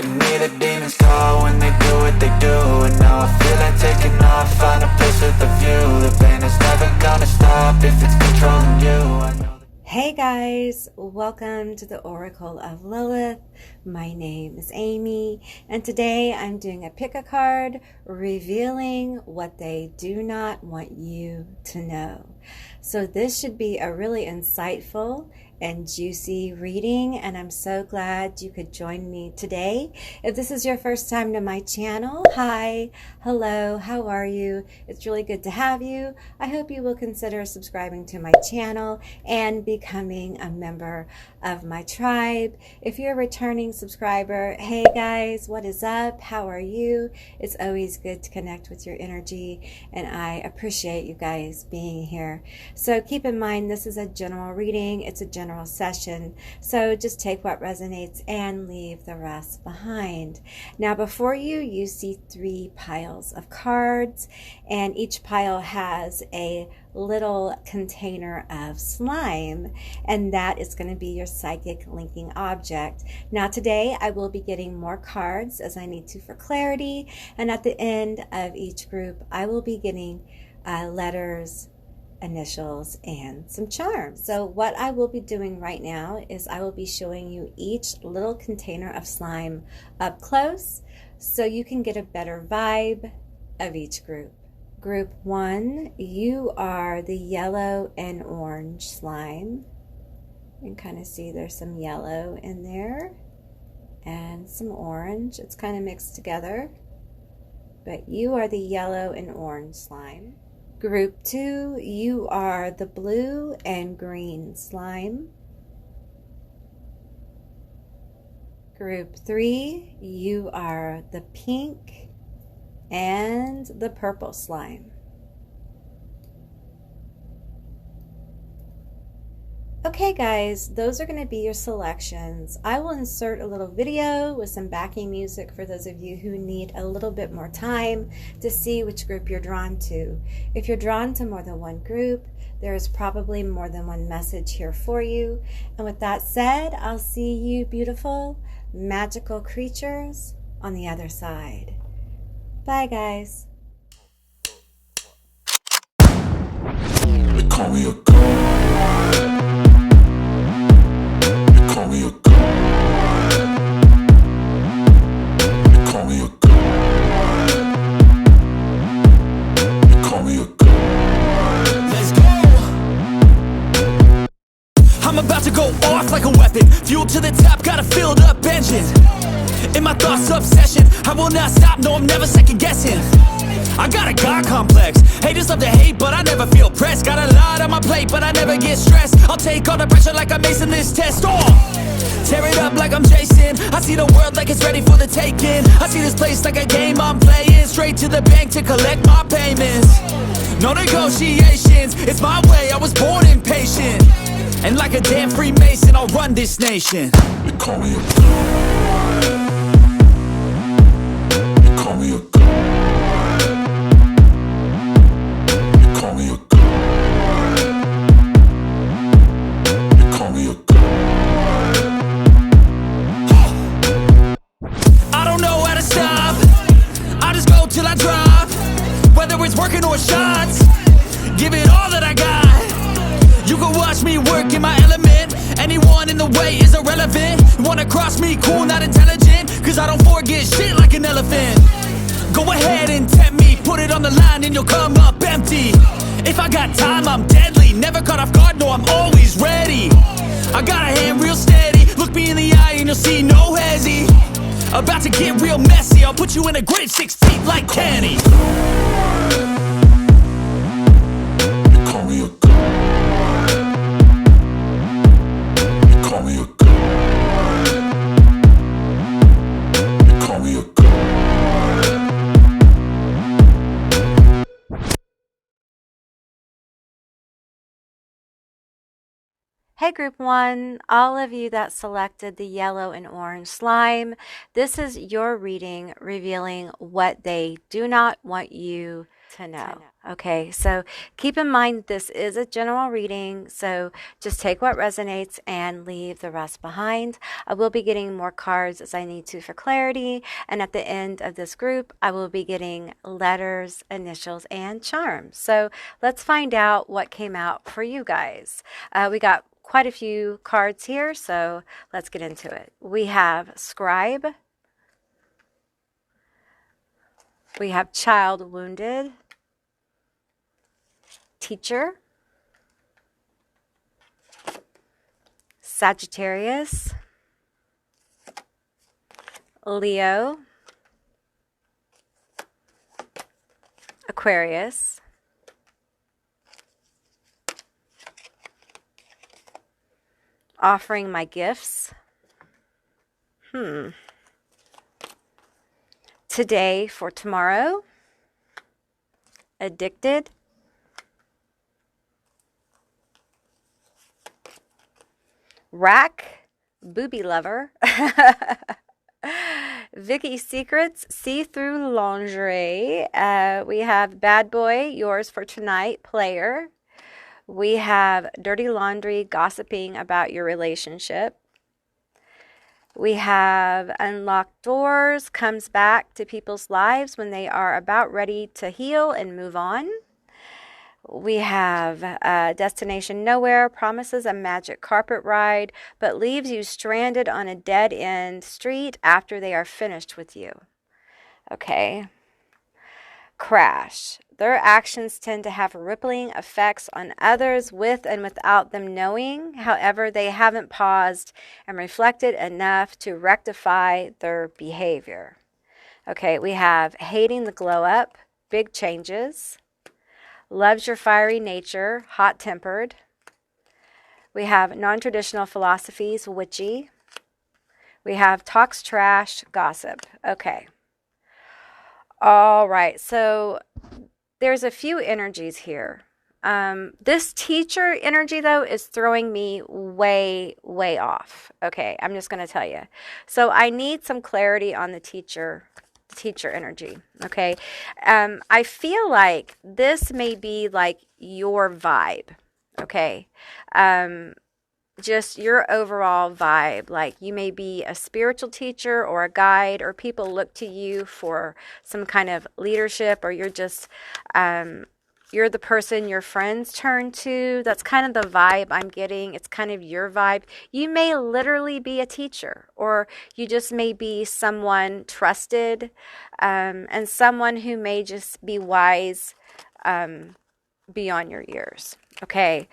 Look at me, the demons call when they do what they do. And now I feel like taking off, find a place with a view. The pain is never gonna stop if it's controlling you. I know. Hey guys, welcome to the Oracle of Lilith. My name is Amy, and today I'm doing a pick a card revealing what they do not want you to know. So this should be a really insightful and juicy reading, and I'm so glad you could join me today. If this is your first time to my channel, hi, hello, how are you? It's really good to have you. I hope you will consider subscribing to my channel and becoming a member of my tribe. If you're a returning subscriber, hey guys, what is up? How are you? It's always good to connect with your energy, and I appreciate you guys being here. So keep in mind, this is a general reading. It's a general session, so just take what resonates and leave the rest behind. Now before you see 3 piles of cards, and each pile has a little container of slime, and that is going to be your psychic linking object. Now today I will be getting more cards as I need to for clarity, and at the end of each group I will be getting letters, initials, and some charms. So what I will be doing right now is I will be showing you each little container of slime up close so you can get a better vibe of each group. Group 1, you are the yellow and orange slime. You can kind of see there's some yellow in there and some orange. It's kind of mixed together, but you are the yellow and orange slime. Group 2, you are the blue and green slime. Group 3, you are the pink and the purple slime. Okay guys, those are going to be your selections. I will insert a little video with some backing music for those of you who need a little bit more time to see which group you're drawn to. If you're drawn to more than one group, there is probably more than one message here for you. And with that said, I'll see you beautiful, magical creatures on the other side. Bye guys. They call me a god. Call me a god. They call me a god. They call me a god. Let's go. I'm about to go off like a weapon. Fuel to the top, got a filled up engine. In my thoughts, obsession. I will not stop, no, I'm never second guessing. I got a God complex. Haters love to hate, but I never feel pressed. Got a lot on my plate, but I never get stressed. I'll take all the pressure like I'm acing this test. Tear it up like I'm Jason. I see the world like it's ready for the taking. I see this place like a game I'm playing. Straight to the bank to collect my payments. No negotiations, it's my way, I was born impatient. And like a damn Freemason, I'll run this nation. They call me a god. They call me a god. Working or shots, give it all that I got. You can watch me work in my element. Anyone in the way is irrelevant. You wanna cross me, cool, not intelligent, cause I don't forget shit like an elephant. Go ahead and tempt me, put it on the line and you'll come up empty. If I got time, I'm deadly. Never caught off guard, no, I'm always ready. I got a hand real steady. Look me in the eye and you'll see no hezzy. About to get real messy. I'll put you in a grave 6 feet like Kenny. Call me a god. Call me a god. Call me a god. Hey Group 1, all of you that selected the yellow and orange slime, this is your reading revealing what they do not want you to know. Okay, so keep in mind this is a general reading, so just take what resonates and leave the rest behind. I will be getting more cards as I need to for clarity, and at the end of this group, I will be getting letters, initials, and charms. So let's find out what came out for you guys. We got quite a few cards here, so let's get into it. We have Scribe. We have Child Wounded. Teacher, Sagittarius, Leo, Aquarius, offering my gifts. Today for tomorrow, addicted, Rack, booby lover, Vicky's Secrets, see-through lingerie. We have Bad Boy, yours for tonight, player. We have Dirty Laundry, gossiping about your relationship. We have Unlocked Doors, comes back to people's lives when they are about ready to heal and move on. We have Destination Nowhere, promises a magic carpet ride, but leaves you stranded on a dead-end street after they are finished with you. Okay. Crash. Their actions tend to have rippling effects on others with and without them knowing. However, they haven't paused and reflected enough to rectify their behavior. Okay, we have Hating the Glow Up, big changes. Loves your fiery nature, hot-tempered. We have non-traditional philosophies, witchy. We have talks trash, gossip. Okay. All right, so there's a few energies here. This teacher energy, though, is throwing me way, way off. Okay, I'm just going to tell you. So I need some clarity on the teacher energy. Okay. I feel like this may be like your vibe. Okay. Just your overall vibe. Like you may be a spiritual teacher or a guide, or people look to you for some kind of leadership, or you're just, you're the person your friends turn to. That's kind of the vibe I'm getting. It's kind of your vibe. You may literally be a teacher, or you just may be someone trusted, and someone who may just be wise beyond your years. Okay.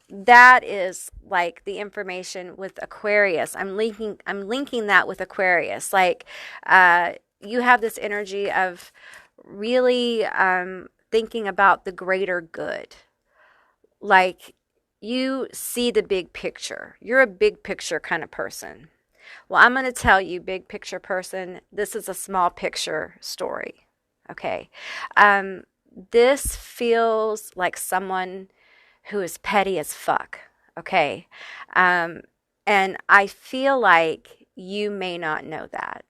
That is like the information with Aquarius. I'm linking that with Aquarius. Like you have this energy of really thinking about the greater good. Like you see the big picture. You're a big picture kind of person. Well, I'm going to tell you, big picture person, this is a small picture story. Okay. This feels like someone who is petty as fuck. Okay. And I feel like you may not know that.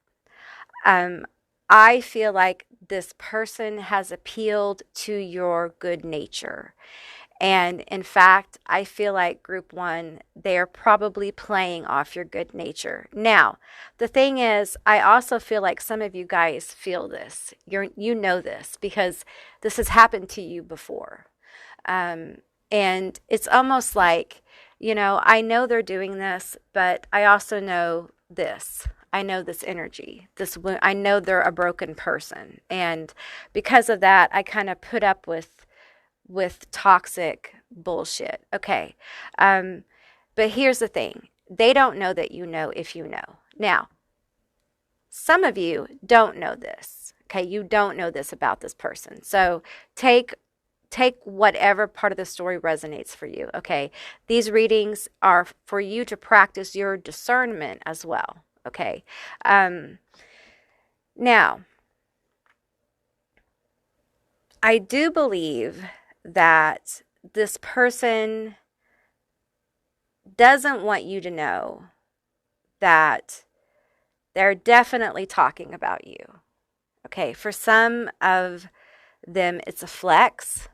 I feel like this person has appealed to your good nature. And in fact, I feel like group one, they are probably playing off your good nature. Now, the thing is, I also feel like some of you guys feel this. You know this because this has happened to you before. And it's almost like, I know they're doing this, but I also know this. I know this energy. I know they're a broken person. And because of that, I kind of put up with toxic bullshit. Okay. But here's the thing. They don't know that you know if you know. Now, some of you don't know this. Okay. You don't know this about this person. So take whatever part of the story resonates for you. Okay. These readings are for you to practice your discernment as well. Okay. Now, I do believe that this person doesn't want you to know that they're definitely talking about you. Okay, for some of them, it's a flex.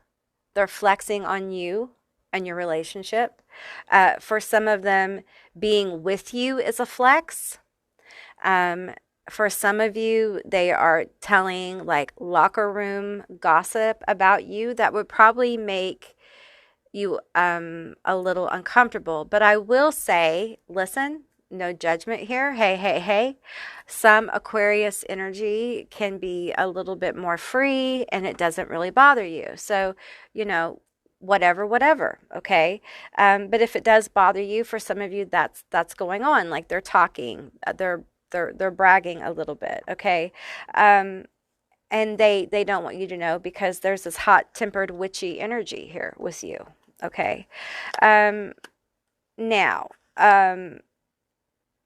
They're flexing on you and your relationship. For some of them, being with you is a flex. For some of you, they are telling like locker room gossip about you that would probably make you a little uncomfortable. But I will say, listen, no judgment here. Hey, hey, hey. Some Aquarius energy can be a little bit more free and it doesn't really bother you. So, whatever, okay? But if it does bother you, for some of you, that's going on. Like they're talking, they're bragging a little bit, okay? And they don't want you to know because there's this hot-tempered, witchy energy here with you, okay? Now,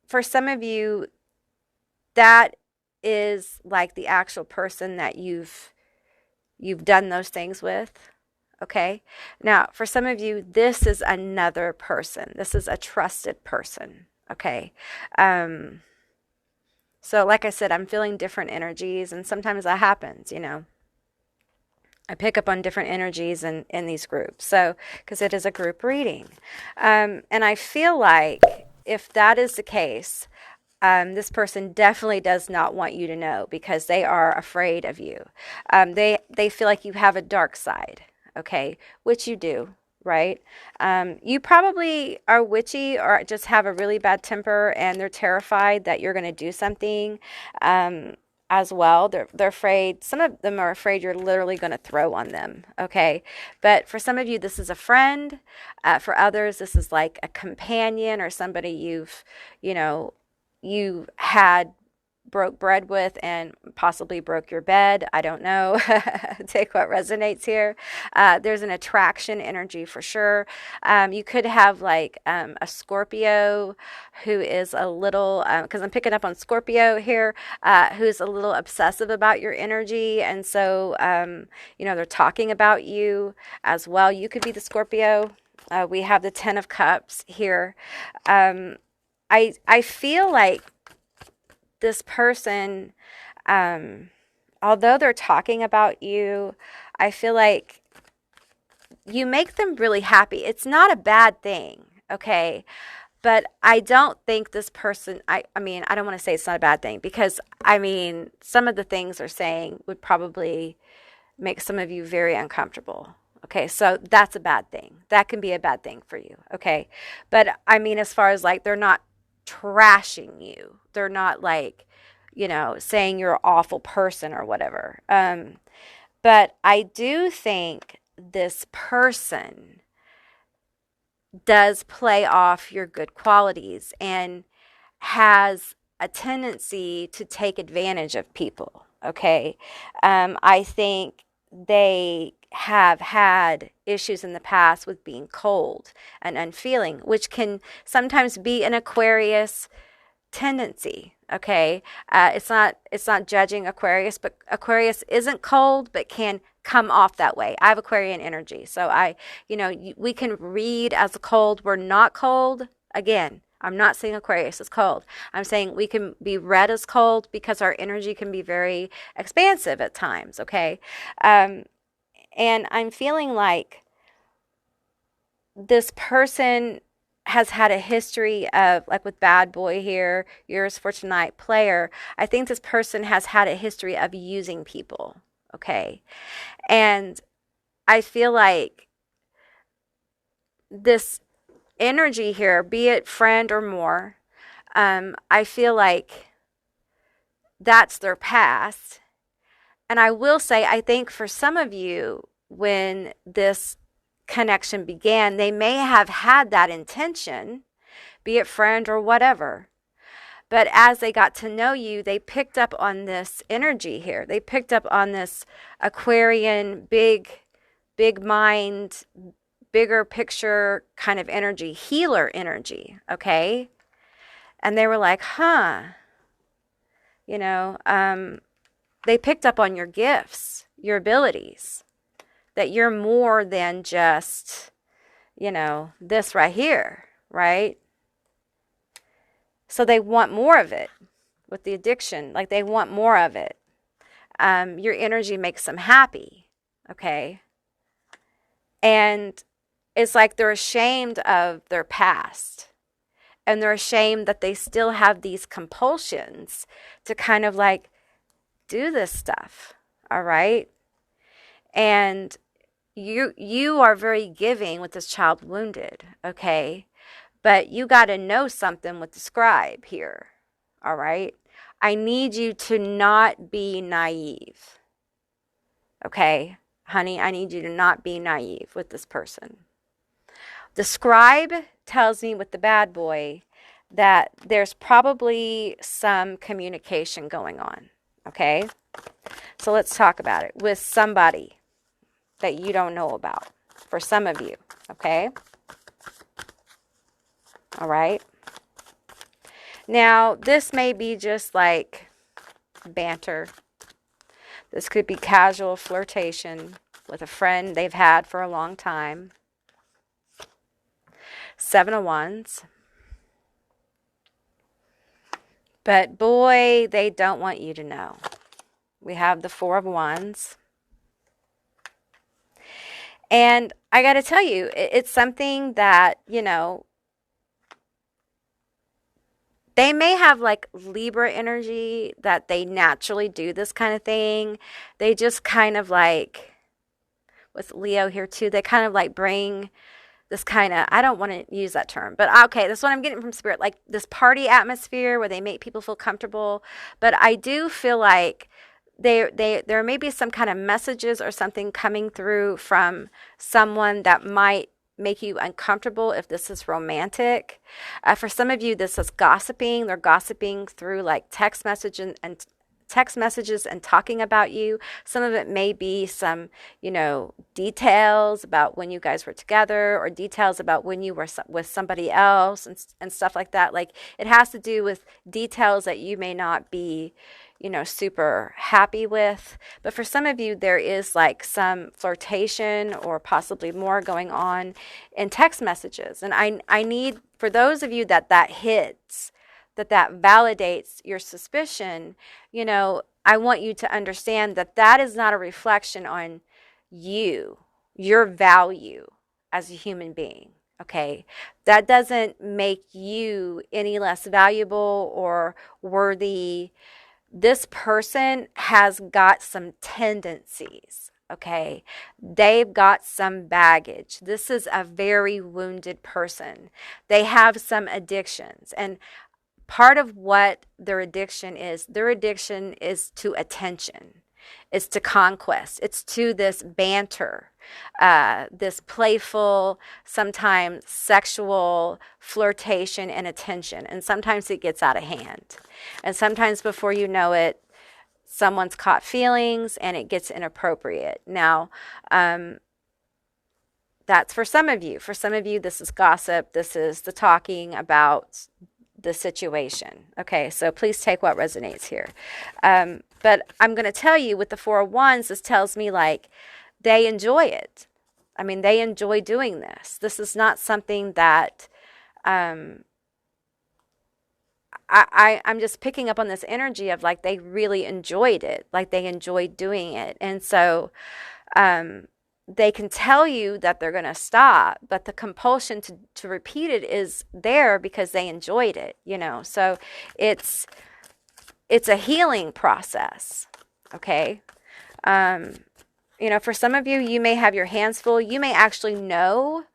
for some of you, that is like the actual person that you've done those things with, okay? Now, for some of you, this is another person. This is a trusted person, okay? So like I said, I'm feeling different energies, and sometimes that happens, I pick up on different energies in these groups. So, because it is a group reading. And I feel like if that is the case, this person definitely does not want you to know because they are afraid of you. They feel like you have a dark side, okay, which you do, right? You probably are witchy or just have a really bad temper and they're terrified that you're going to do something as well. They're afraid. Some of them are afraid you're literally going to throw on them, okay? But for some of you, this is a friend. For others, this is like a companion or somebody you had broke bread with and possibly broke your bed. I don't know. Take what resonates here. There's an attraction energy for sure. You could have like a Scorpio who is a little, because I'm picking up on Scorpio here, who's a little obsessive about your energy. And so, they're talking about you as well. You could be the Scorpio. We have the 10 of Cups here. I feel like this person, although they're talking about you, I feel like you make them really happy. It's not a bad thing, okay? But I don't think this person, I mean, I don't want to say it's not a bad thing because, some of the things they're saying would probably make some of you very uncomfortable. Okay, so that's a bad thing. That can be a bad thing for you, okay? But, as far as like they're not trashing you. They're not like, saying you're an awful person or whatever. But I do think this person does play off your good qualities and has a tendency to take advantage of people, okay? I think they have had issues in the past with being cold and unfeeling, which can sometimes be an Aquarius tendency, okay? It's not judging Aquarius, but Aquarius isn't cold but can come off that way. I have Aquarian energy, so we can read as cold. We're not cold. Again, I'm not saying Aquarius is cold. I'm saying we can be read as cold because our energy can be very expansive at times, okay? And I'm feeling like this person has had a history of, like with Bad Boy here, yours for tonight, player. I think this person has had a history of using people, okay? And I feel like this energy here, be it friend or more, I feel like that's their past. And I will say, I think for some of you, when this connection began, they may have had that intention, be it friend or whatever. But as they got to know you, they picked up on this energy here. They picked up on this Aquarian, big mind, bigger picture kind of energy, healer energy, okay? And they were like, they picked up on your gifts, your abilities, that you're more than just, this right here, right? So they want more of it with the addiction. Like they want more of it. Your energy makes them happy. okay? And it's like they're ashamed of their past. And they're ashamed that they still have these compulsions to kind of like do this stuff, all right? And you are very giving with this child wounded, okay? But you got to know something with the scribe here, all right? I need you to not be naive, okay? Honey, I need you to not be naive with this person. The scribe tells me with the bad boy that there's probably some communication going on, okay? So let's talk about it with somebody that you don't know about, for some of you, okay? All right. Now, this may be just like banter. This could be casual flirtation with a friend they've had for a long time. 7 of Wands. But boy, they don't want you to know. We have the 4 of Wands. And I got to tell you, it's something that, you know, they may have like Libra energy that they naturally do this kind of thing. They just kind of like, with Leo here too, they kind of like bring this kind of, I don't want to use that term, but okay, that's what I'm getting from spirit, like this party atmosphere where they make people feel comfortable. But I do feel like there may be some kind of messages or something coming through from someone that might make you uncomfortable if this is romantic. For some of you, this is gossiping. They're gossiping through like text messages and talking about you. Some of it may be some, you know, details about when you guys were together, or details about when you were with somebody else, and stuff like that. Like, it has to do with details that you may not be, you know, super happy with. But for some of you, there is like some flirtation or possibly more going on in text messages. And I need, for those of you that hits, that validates your suspicion, you know, I want you to understand that is not a reflection on you, your value as a human being, okay? That doesn't make you any less valuable or worthy. This person has got some tendencies, okay? They've got some baggage. This is a very wounded person. They have some addictions, and part of what their addiction is to attention. It's to conquest. It's to this banter, this playful, sometimes sexual flirtation and attention. And sometimes it gets out of hand. And sometimes before you know it, someone's caught feelings and it gets inappropriate. Now, that's for some of you. For some of you, this is gossip. This is the talking about the situation. Okay, so please take what resonates here. But I'm going to tell you, with the 4 of Wands, this tells me like they enjoy it. I mean, they enjoy doing this. This is not something that I'm just picking up on this energy of like they really enjoyed it, like they enjoyed doing it. And so they can tell you that they're going to stop, but the compulsion to repeat it is there because they enjoyed it, you know. So it's a healing process, okay? You know, for some of you, you may have your hands full. You may actually know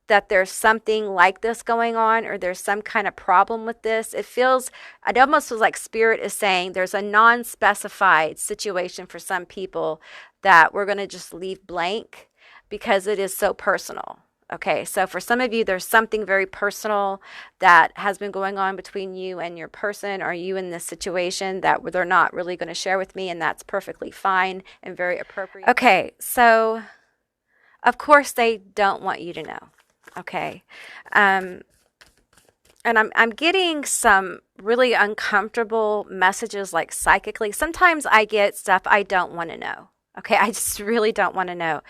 that there's something like this going on, or there's some kind of problem with this. It almost feels like Spirit is saying there's a non-specified situation for some people that we're going to just leave blank because it is so personal. Okay, so for some of you, there's something very personal that has been going on between you and your person, or you in this situation, that they're not really going to share with me, and that's perfectly fine and very appropriate. Okay, so of course they don't want you to know. Okay, and I'm getting some really uncomfortable messages, like psychically. Sometimes I get stuff I don't want to know. Okay, I just really don't want to know.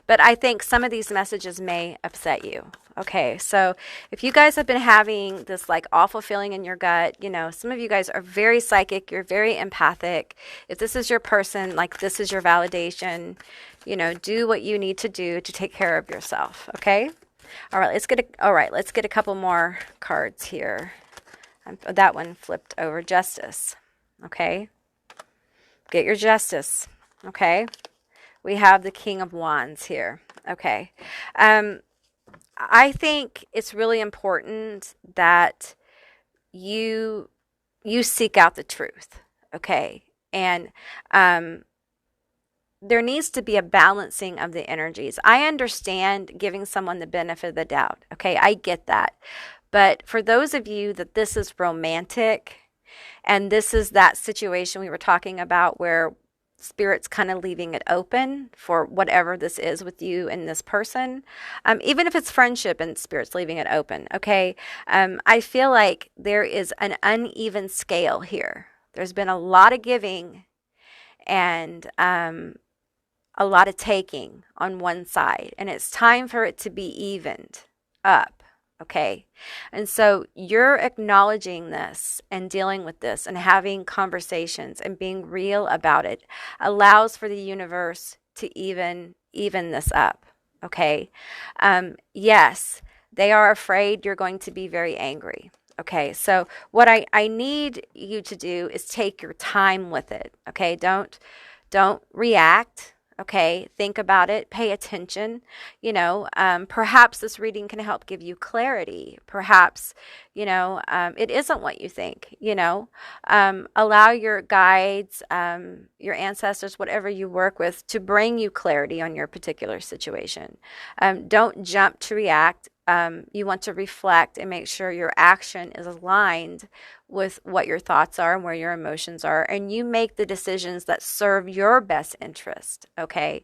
But I think some of these messages may upset you. Okay, so if you guys have been having this like awful feeling in your gut, you know, some of you guys are very psychic, you're very empathic. If this is your person, like this is your validation, you know, do what you need to do to take care of yourself. Okay. Let's get a couple more cards here. That one flipped over. Justice. Okay. Get your justice. Okay. We have the King of Wands here. Okay. I think it's really important that you seek out the truth. Okay. And there needs to be a balancing of the energies. I understand giving someone the benefit of the doubt. Okay. I get that. But for those of you that this is romantic, and this is that situation we were talking about where Spirit's kind of leaving it open for whatever this is with you and this person, even if it's friendship and Spirit's leaving it open, okay? I feel like there is an uneven scale here. There's been a lot of giving and a lot of taking on one side, and it's time for it to be evened up. Okay. And so you're acknowledging this and dealing with this and having conversations and being real about it allows for the universe to even this up. Okay. Yes, they are afraid you're going to be very angry. Okay. So what I need you to do is take your time with it. Okay. Don't react. Okay, think about it, pay attention. You know, perhaps this reading can help give you clarity. Perhaps, you know, it isn't what you think, you know. Allow your guides, your ancestors, whatever you work with, to bring you clarity on your particular situation. Don't jump to react. You want to reflect and make sure your action is aligned with what your thoughts are and where your emotions are, and you make the decisions that serve your best interest, okay?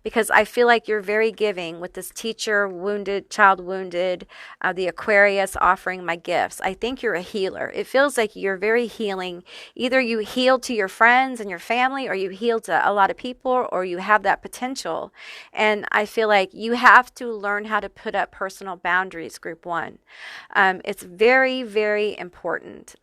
Because I feel like you're very giving with this teacher wounded, child wounded, the Aquarius offering my gifts. I think you're a healer. It feels like you're very healing. Either you heal to your friends and your family, or you heal to a lot of people, or you have that potential. And I feel like you have to learn how to put up personal boundaries, group one. It's very, very important.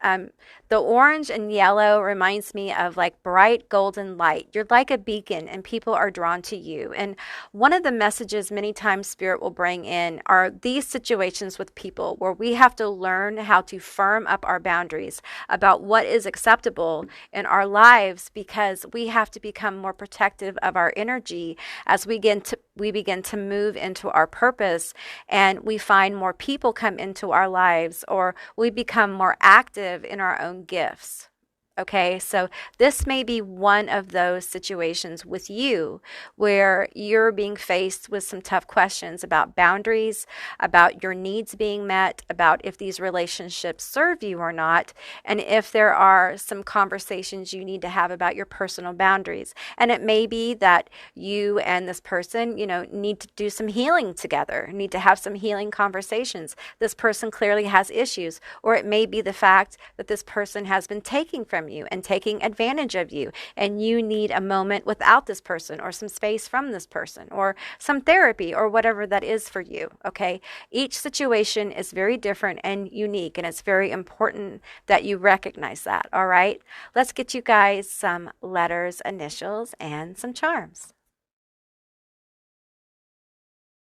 The orange and yellow reminds me of like bright golden light. You're like a beacon and people are drawn to you. And one of the messages many times Spirit will bring in are these situations with people where we have to learn how to firm up our boundaries about what is acceptable in our lives, because we have to become more protective of our energy as we begin to move into our purpose, and we find more people come into our lives, or we become more active in our own gifts. Okay, so this may be one of those situations with you where you're being faced with some tough questions about boundaries, about your needs being met, about if these relationships serve you or not, and if there are some conversations you need to have about your personal boundaries. And it may be that you and this person, you know, need to do some healing together, need to have some healing conversations. This person clearly has issues, or it may be the fact that this person has been taking from you and taking advantage of you, and you need a moment without this person, or some space from this person, or some therapy, or whatever that is for you. Okay, each situation is very different and unique, and it's very important that you recognize that. All right, let's get you guys some letters, initials, and some charms.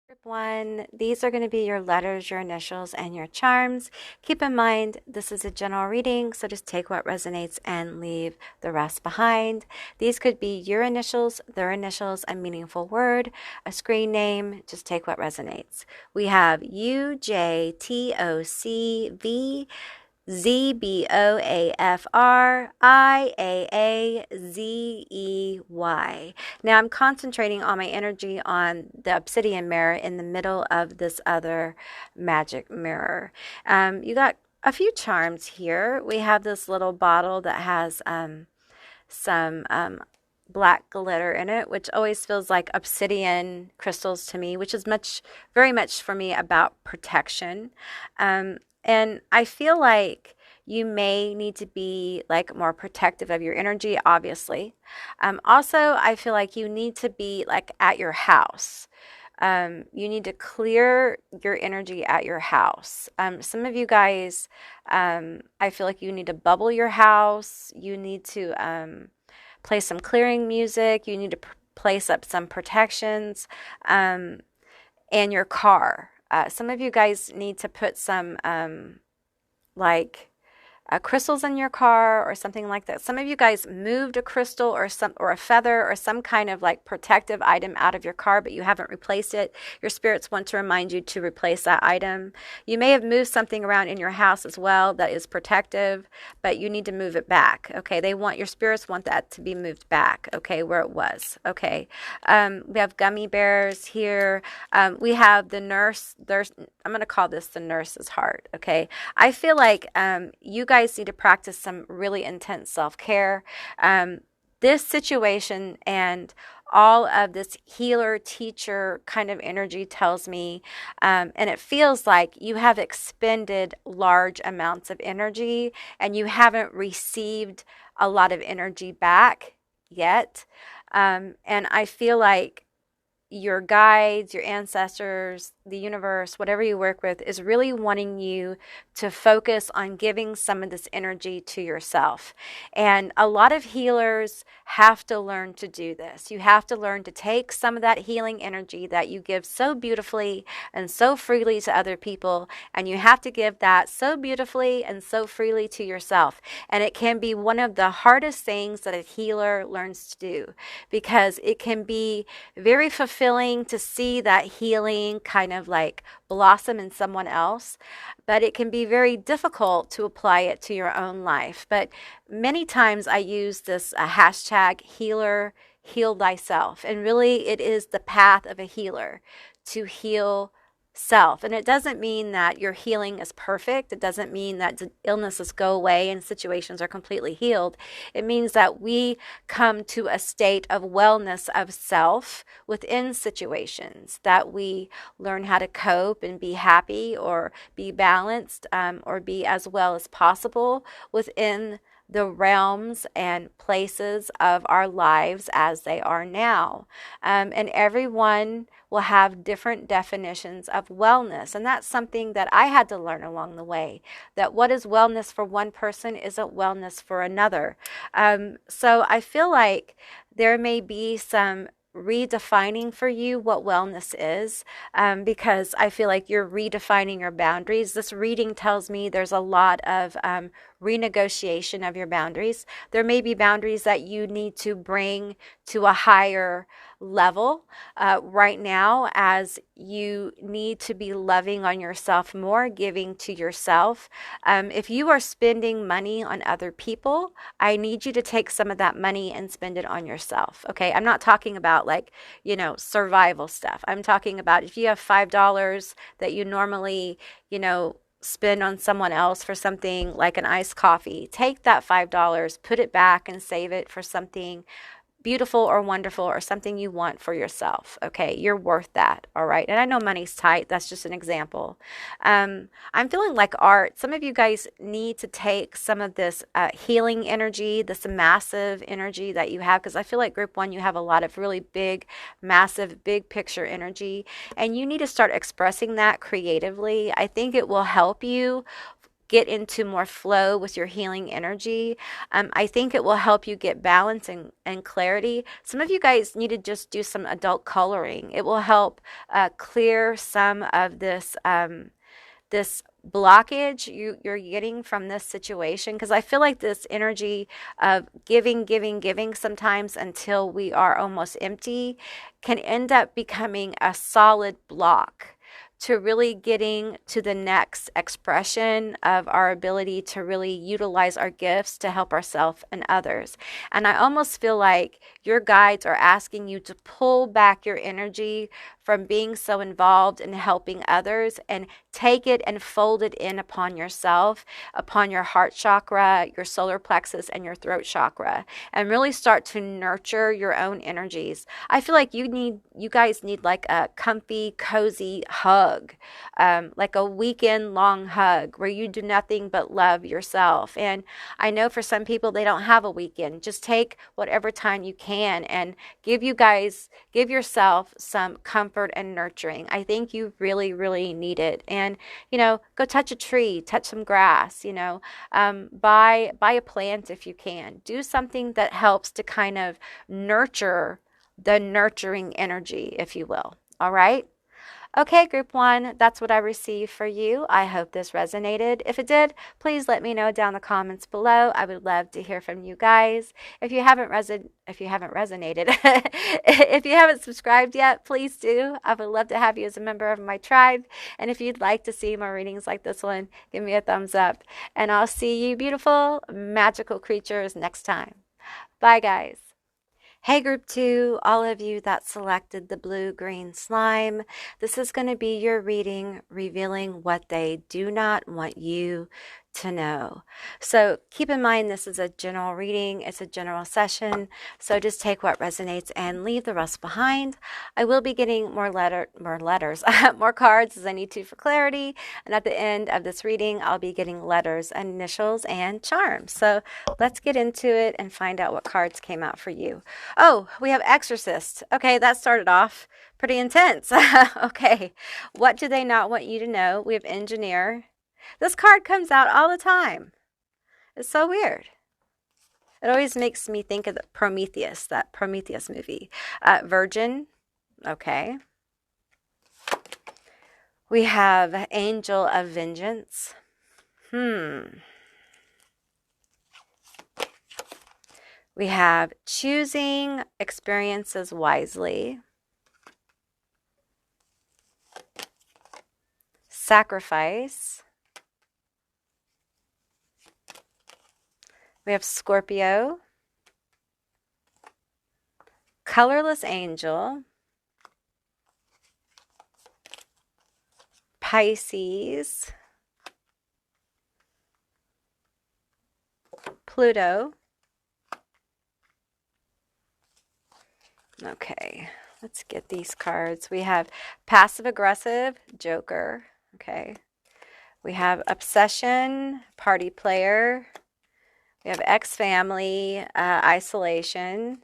Group one, these are going to be your letters, your initials, and your charms. Keep in mind, this is a general reading, so just take what resonates and leave the rest behind. These could be your initials, their initials, a meaningful word, a screen name. Just take what resonates. We have UJTOCV. ZBOAFRIAAZEY. Now I'm concentrating all my energy on the obsidian mirror in the middle of this other magic mirror. You got a few charms here. We have this little bottle that has some black glitter in it, which always feels like obsidian crystals to me, which is very much for me about protection. And I feel like you may need to be like more protective of your energy, obviously. Also, I feel like you need to be like at your house. You need to clear your energy at your house. Some of you guys, I feel like you need to bubble your house. You need to play some clearing music. You need to place up some protections and your car. Some of you guys need to put some like crystals in your car or something like that. Some of you guys moved a crystal or a feather or some kind of like protective item out of your car, but you haven't replaced it. Your spirits want to remind you to replace that item. You may have moved something around in your house as well that is protective, but you need to move it back. Okay, your spirits want that to be moved back. Okay, where it was. Okay, we have gummy bears here. We have the nurse. I'm going to call this the nurse's heart. Okay, I feel like you guys need to practice some really intense self-care. This situation and all of this healer teacher kind of energy tells me, and it feels like you have expended large amounts of energy and you haven't received a lot of energy back yet. And I feel like your guides, your ancestors, the universe, whatever you work with, is really wanting you to focus on giving some of this energy to yourself. And a lot of healers have to learn to do this. You have to learn to take some of that healing energy that you give so beautifully and so freely to other people, and you have to give that so beautifully and so freely to yourself. And it can be one of the hardest things that a healer learns to do, because it can be very fulfilling to see that healing kind of like blossom in someone else, but it can be very difficult to apply it to your own life. But many times I use this hashtag heal thyself, and really it is the path of a healer to heal self. And it doesn't mean that your healing is perfect. It doesn't mean that illnesses go away and situations are completely healed. It means that we come to a state of wellness of self within situations, that we learn how to cope and be happy or be balanced or be as well as possible within the realms and places of our lives as they are now. And everyone will have different definitions of wellness. And that's something that I had to learn along the way, that what is wellness for one person isn't wellness for another. So I feel like there may be some redefining for you what wellness is, because I feel like you're redefining your boundaries. This reading tells me there's a lot of renegotiation of your boundaries. There may be boundaries that you need to bring to a higher level right now, as you need to be loving on yourself more, giving to yourself. If you are spending money on other people, I need you to take some of that money and spend it on yourself. Okay, I'm not talking about like, survival stuff. I'm talking about if you have $5 that you normally, spend on someone else for something like an iced coffee, take that $5, put it back and save it for something beautiful or wonderful or something you want for yourself. Okay, you're worth that. All right. And I know money's tight. That's just an example. I'm feeling like art. Some of you guys need to take some of this healing energy, this massive energy that you have, because I feel like group one, you have a lot of really big, massive, big picture energy, and you need to start expressing that creatively. I think it will help you get into more flow with your healing energy. I think it will help you get balance and clarity. Some of you guys need to just do some adult coloring. It will help clear some of this this blockage you're getting from this situation, because I feel like this energy of giving sometimes until we are almost empty can end up becoming a solid block to really getting to the next expression of our ability to really utilize our gifts to help ourselves and others. And I almost feel like your guides are asking you to pull back your energy from being so involved in helping others, and take it and fold it in upon yourself, upon your heart chakra, your solar plexus, and your throat chakra, and really start to nurture your own energies. I feel like you guys need like a comfy, cozy hug, like a weekend long hug where you do nothing but love yourself. And I know for some people they don't have a weekend. Just take whatever time you can and give yourself some comfort and nurturing. I think you really, really need it. And, go touch a tree, touch some grass, buy a plant if you can. Do something that helps to kind of nurture the nurturing energy, if you will. All right? Okay, group 1, that's what I received for you. I hope this resonated. If it did, please let me know down in the comments below. I would love to hear from you guys. If you haven't resonated, if you haven't subscribed yet, please do. I would love to have you as a member of my tribe. And if you'd like to see more readings like this one, give me a thumbs up. And I'll see you beautiful, magical creatures next time. Bye, guys. Hey group 2, all of you that selected the blue-green slime, this is going to be your reading revealing what they do not want you to know. So keep in mind this is a general reading, it's a general session, so just take what resonates and leave the rest behind. I will be getting more letters, more cards as I need to for clarity, and at the end of this reading I'll be getting letters, initials, and charms. So let's get into it and find out what cards came out for you. Oh, we have Exorcist. Okay, that started off pretty intense. Okay, what do they not want you to know? We have Engineer. This card comes out all the time. It's so weird. It always makes me think of the Prometheus, that Prometheus movie. Virgin. Okay. We have Angel of Vengeance. We have Choosing Experiences Wisely. Sacrifice. We have Scorpio, Colorless Angel, Pisces, Pluto. Okay, let's get these cards. We have Passive Aggressive, Joker. Okay. We have Obsession, Party Player. We have Ex-Family, Isolation.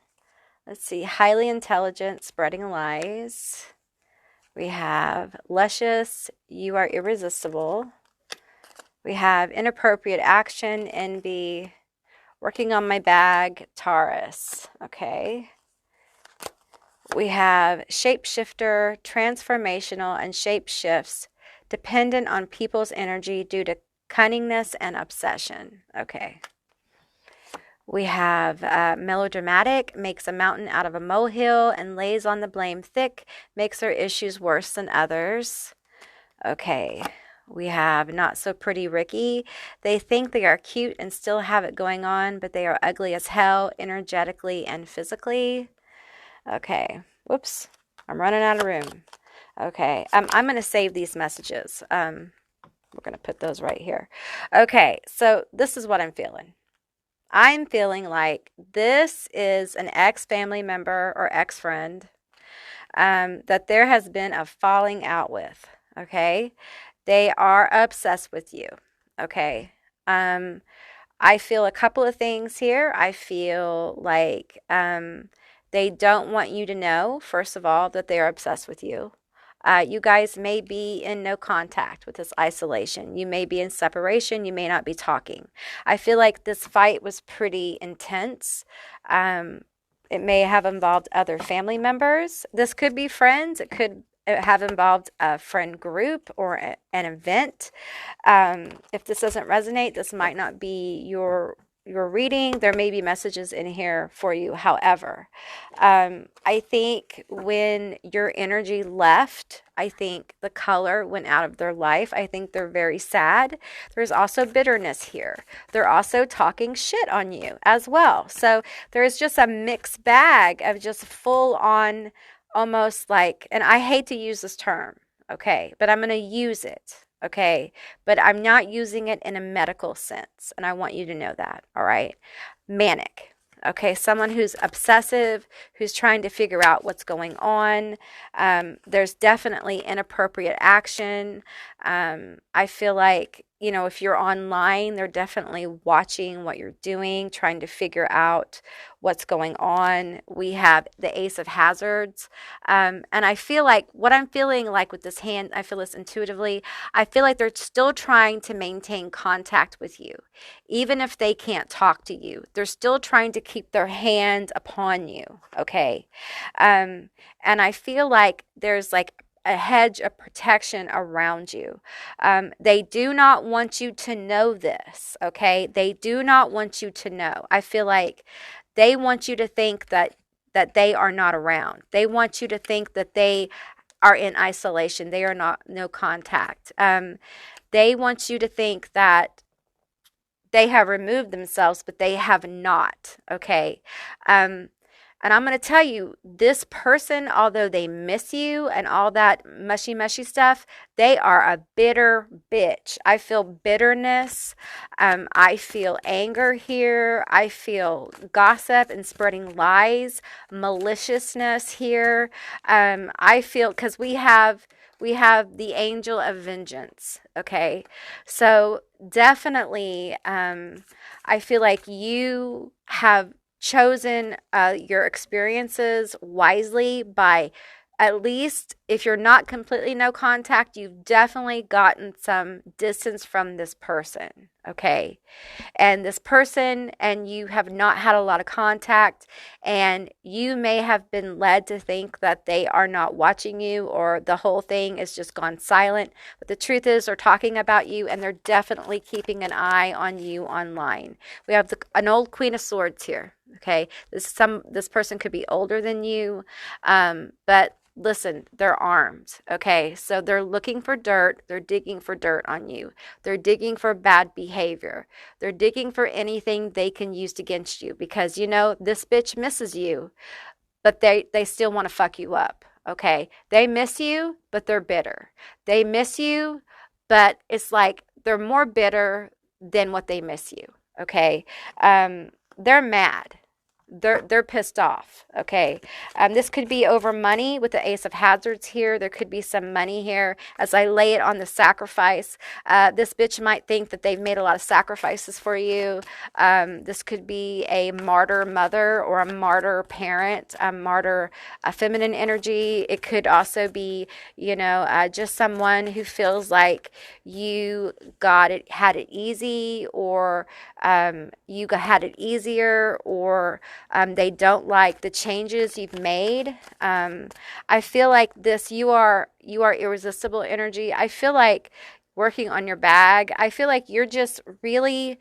Let's see, Highly Intelligent, Spreading Lies. We have Luscious, You Are Irresistible. We have Inappropriate Action, Envy. Working on My Bag, Taurus. Okay. We have Shapeshifter, Transformational, and Shapeshifts, dependent on people's energy due to cunningness and obsession. Okay. We have Melodramatic, makes a mountain out of a molehill and lays on the blame thick, makes her issues worse than others. Okay. We have Not So Pretty Ricky. They think they are cute and still have it going on, but they are ugly as hell, energetically and physically. Okay. Whoops. I'm running out of room. Okay. I'm going to save these messages. We're going to put those right here. Okay. So this is what I'm feeling. I'm feeling like this is an ex-family member or ex-friend that there has been a falling out with, okay? They are obsessed with you, okay? I feel a couple of things here. I feel like they don't want you to know, first of all, that they are obsessed with you. You guys may be in no contact with this isolation. You may be in separation. You may not be talking. I feel like this fight was pretty intense. It may have involved other family members. This could be friends. It could have involved a friend group or an event. If this doesn't resonate, this might not be your reading. There may be messages in here for you. However, I think when your energy left, I think the color went out of their life. I think they're very sad. There's also bitterness here. They're also talking shit on you as well. So there's just a mixed bag of just full on almost like, and I hate to use this term, okay, but I'm going to use it, okay, but I'm not using it in a medical sense, and I want you to know that, all right? Manic, okay, someone who's obsessive, who's trying to figure out what's going on. There's definitely inappropriate action. I feel like, you know, if you're online, they're definitely watching what you're doing, trying to figure out what's going on. We have the Ace of Hazards. And I feel like what I'm feeling like with this hand, I feel this intuitively. I feel like they're still trying to maintain contact with you. Even if they can't talk to you, they're still trying to keep their hand upon you. Okay. And I feel like there's like a hedge of protection around you. They do not want you to know this, okay? They do not want you to know. I feel like they want you to think that they are not around. They want you to think that they are in isolation. They are not no contact. They want you to think that they have removed themselves, but they have not, okay? And I'm going to tell you, this person, although they miss you and all that mushy, mushy stuff, they are a bitter bitch. I feel bitterness. I feel anger here. I feel gossip and spreading lies, maliciousness here. I feel, because we have the angel of vengeance, okay? So definitely, I feel like you have chosen your experiences wisely by, at least if you're not completely no contact, you've definitely gotten some distance from this person, okay? And this person and you have not had a lot of contact, and you may have been led to think that they are not watching you, or the whole thing is just gone silent. But the truth is, they're talking about you, and they're definitely keeping an eye on you online. We have an old Queen of Swords here. Okay, this person could be older than you, but listen, they're armed. Okay, so they're looking for dirt. They're digging for dirt on you. They're digging for bad behavior. They're digging for anything they can use against you, because you know this bitch misses you, but they still want to fuck you up. Okay, they miss you, but they're bitter. They miss you, but it's like they're more bitter than what they miss you. Okay, they're mad. They're pissed off, okay? This could be over money with the Ace of Hazards here. There could be some money here. As I lay it on the sacrifice, this bitch might think that they've made a lot of sacrifices for you. This could be a martyr mother or a martyr parent, a feminine energy. It could also be, you know, just someone who feels like you had it easy, or you had it easier, or they don't like the changes you've made. I feel like you are irresistible energy. I feel like working on your bag. I feel like you're just really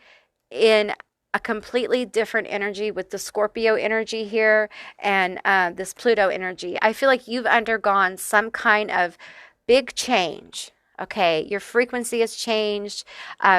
in a completely different energy with the Scorpio energy here and this Pluto energy. I feel like you've undergone some kind of big change. Okay, your frequency has changed.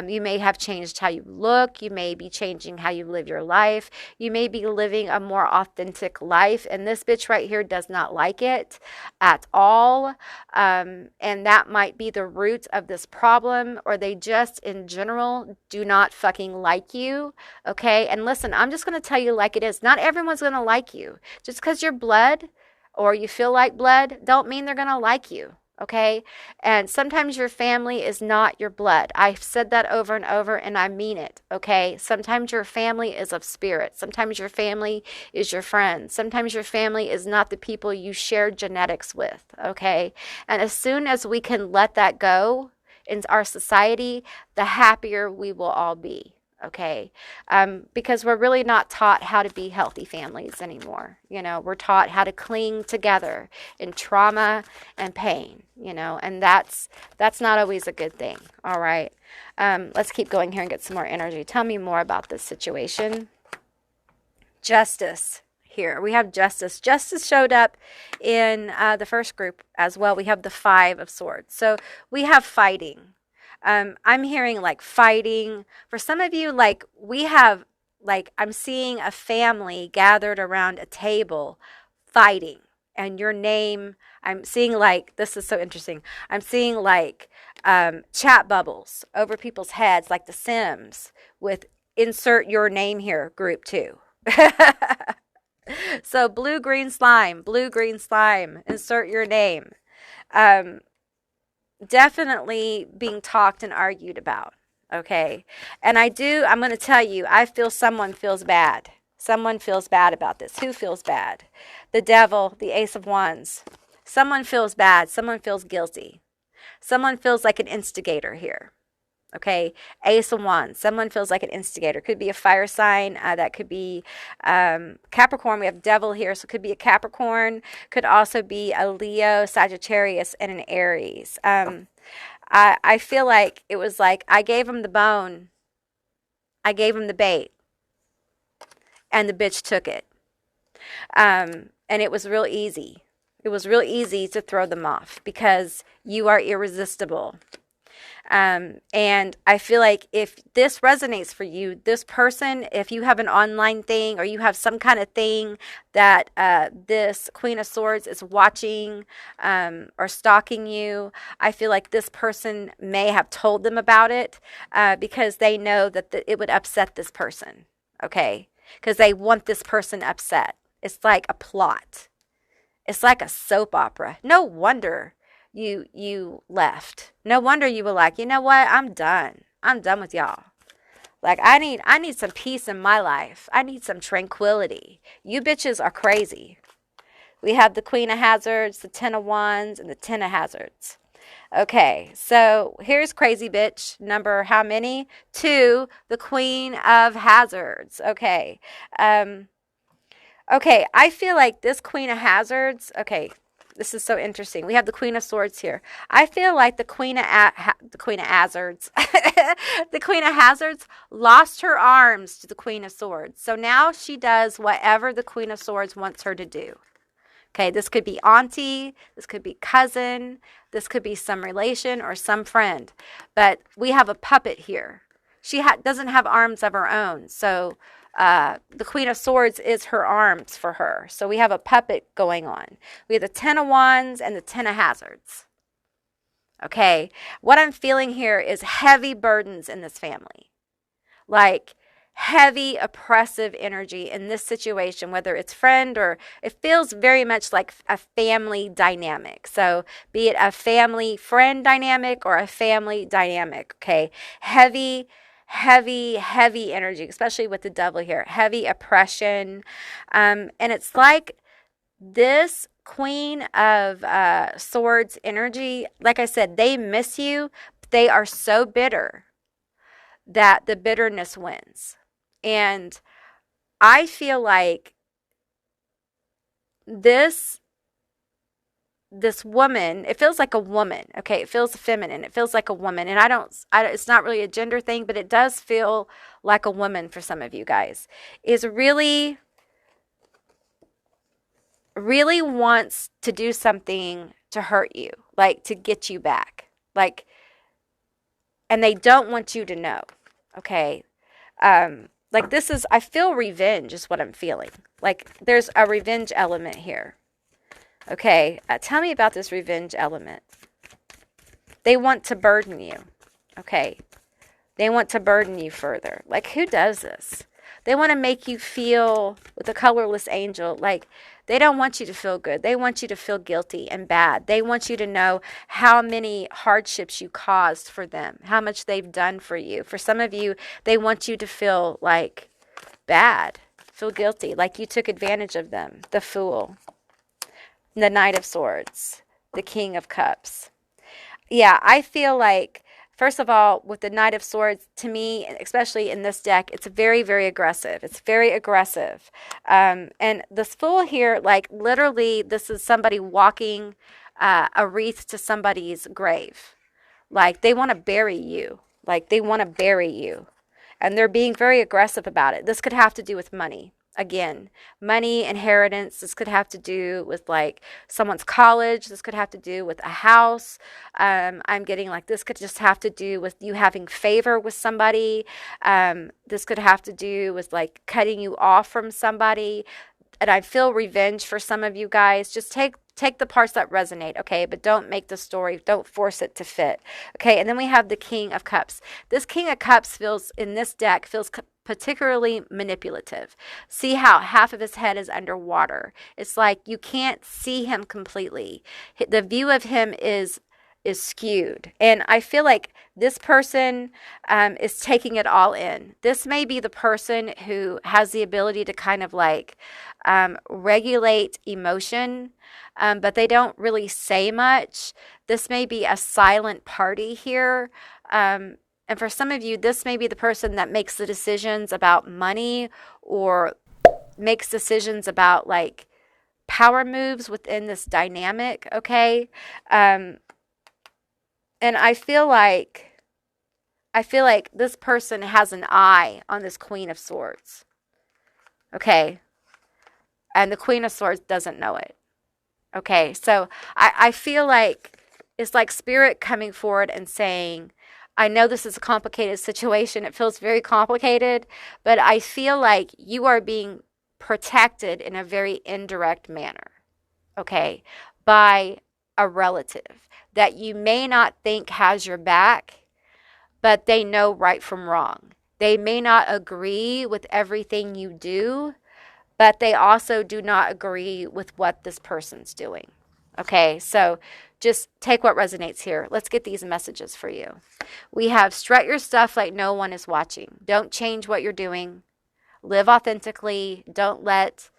You may have changed how you look. You may be changing how you live your life. You may be living a more authentic life. And this bitch right here does not like it at all. And that might be the root of this problem, or they just in general do not fucking like you. Okay, and listen, I'm just going to tell you like it is. Not everyone's going to like you. Just because you're blood or you feel like blood don't mean they're going to like you. Okay, and sometimes your family is not your blood. I've said that over and over, and I mean it. Okay, sometimes your family is of spirit. Sometimes your family is your friends. Sometimes your family is not the people you share genetics with. Okay, and as soon as we can let that go in our society, the happier we will all be. Okay, because we're really not taught how to be healthy families anymore. You know, we're taught how to cling together in trauma and pain, you know, and that's not always a good thing. All right, let's keep going here and get some more energy. Tell me more about this situation. Justice. Here we have justice. Justice showed up in the first group as well. We have the Five of Swords. So we have fighting. I'm hearing like fighting. For some of you, like we have, like I'm seeing a family gathered around a table fighting. and your name, I'm seeing like, this is so interesting. I'm seeing like chat bubbles over people's heads, like The Sims, with insert your name here, group 2. So blue, green slime, insert your name. Um, Definitely being talked and argued about. Okay. And I'm going to tell you, I feel someone feels bad. Someone feels bad about this. Who feels bad? The devil, the Ace of Wands. Someone feels bad. Someone feels guilty. Someone feels like an instigator here. Okay, Ace of Wands. Someone feels like an instigator. Could be a fire sign. That could be Capricorn. We have Devil here, so it could be a Capricorn. Could also be a Leo, Sagittarius, and an Aries. I feel like it was like I gave him the bone. I gave him the bait, and the bitch took it. And it was real easy. It was real easy to throw them off because you are irresistible. And I feel like if this resonates for you, this person, if you have an online thing or you have some kind of thing that this Queen of Swords is watching or stalking you, I feel like this person may have told them about it because they know that it would upset this person, okay? Because they want this person upset. It's like a plot. It's like a soap opera. No wonder you left. No wonder you were like, you know what? I'm done. I'm done with y'all. Like I need some peace in my life. I need some tranquility. You bitches are crazy. We have the Queen of Hazards, the Ten of Wands, and the Ten of Hazards. Okay, so here's crazy bitch number how many? 2, the Queen of Hazards. Okay. Okay, I feel like this Queen of Hazards, okay, this is so interesting. We have the Queen of Swords here. I feel like the Queen of Hazards, the Queen of Hazards lost her arms to the Queen of Swords. So now she does whatever the Queen of Swords wants her to do. Okay, this could be auntie, this could be cousin, this could be some relation or some friend. But we have a puppet here. She doesn't have arms of her own. So the Queen of Swords is her arms for her. So we have a puppet going on. We have the Ten of Wands and the Ten of Hazards. Okay, what I'm feeling here is heavy burdens in this family. Like heavy oppressive energy in this situation, whether it's friend or it feels very much like a family dynamic. So be it a family friend dynamic or a family dynamic. Okay, heavy energy, especially with the devil here, heavy oppression. And it's like this Queen of Swords energy, like I said, they miss you. But they are so bitter that the bitterness wins. And I feel like this woman, it feels like a woman, okay? It feels feminine. It feels like a woman. And it's not really a gender thing, but it does feel like a woman for some of you guys, is really wants to do something to hurt you, like to get you back. Like, and they don't want you to know, okay? Like this is, I feel revenge is what I'm feeling. Like there's a revenge element here. Okay, tell me about this revenge element. They want to burden you. Okay, they want to burden you further. Like who does this? They want to make you feel with the colorless angel, like they don't want you to feel good. They want you to feel guilty and bad. They want you to know how many hardships you caused for them, how much they've done for you. For some of you, they want you to feel like bad, feel guilty, like you took advantage of them. The Fool, the Knight of Swords, the King of Cups. Yeah, I feel like, first of all, with the Knight of Swords, to me, especially in this deck, it's very, very aggressive. It's very aggressive. And this Fool here, like literally, this is somebody walking a wreath to somebody's grave. Like they want to bury you. Like they want to bury you. And they're being very aggressive about it. This could have to do with money. Again, money, inheritance. This could have to do with like someone's college. This could have to do with a house. I'm getting like this could just have to do with you having favor with somebody. This could have to do with like cutting you off from somebody. and I feel revenge for some of you guys. Just take the parts that resonate, okay? But don't make the story, don't force it to fit, okay? And then we have the King of Cups. This King of Cups in this deck feels particularly manipulative. See how half of his head is underwater. It's like you can't see him completely. The view of him is skewed. And I feel like this person is taking it all in. This may be the person who has the ability to kind of like regulate emotion, but they don't really say much. This may be a silent party here. And for some of you, this may be the person that makes the decisions about money or makes decisions about like power moves within this dynamic, okay? And I feel like this person has an eye on this Queen of Swords. Okay. And the Queen of Swords doesn't know it. Okay. So I feel like it's like Spirit coming forward and saying, I know this is a complicated situation. It feels very complicated, but I feel like you are being protected in a very indirect manner. Okay. By a relative that you may not think has your back, but they know right from wrong. They may not agree with everything you do, but they also do not agree with what this person's doing. Okay, so just take what resonates here. Let's get these messages for you. We have strut your stuff like no one is watching. Don't change what you're doing. Live authentically. Don't let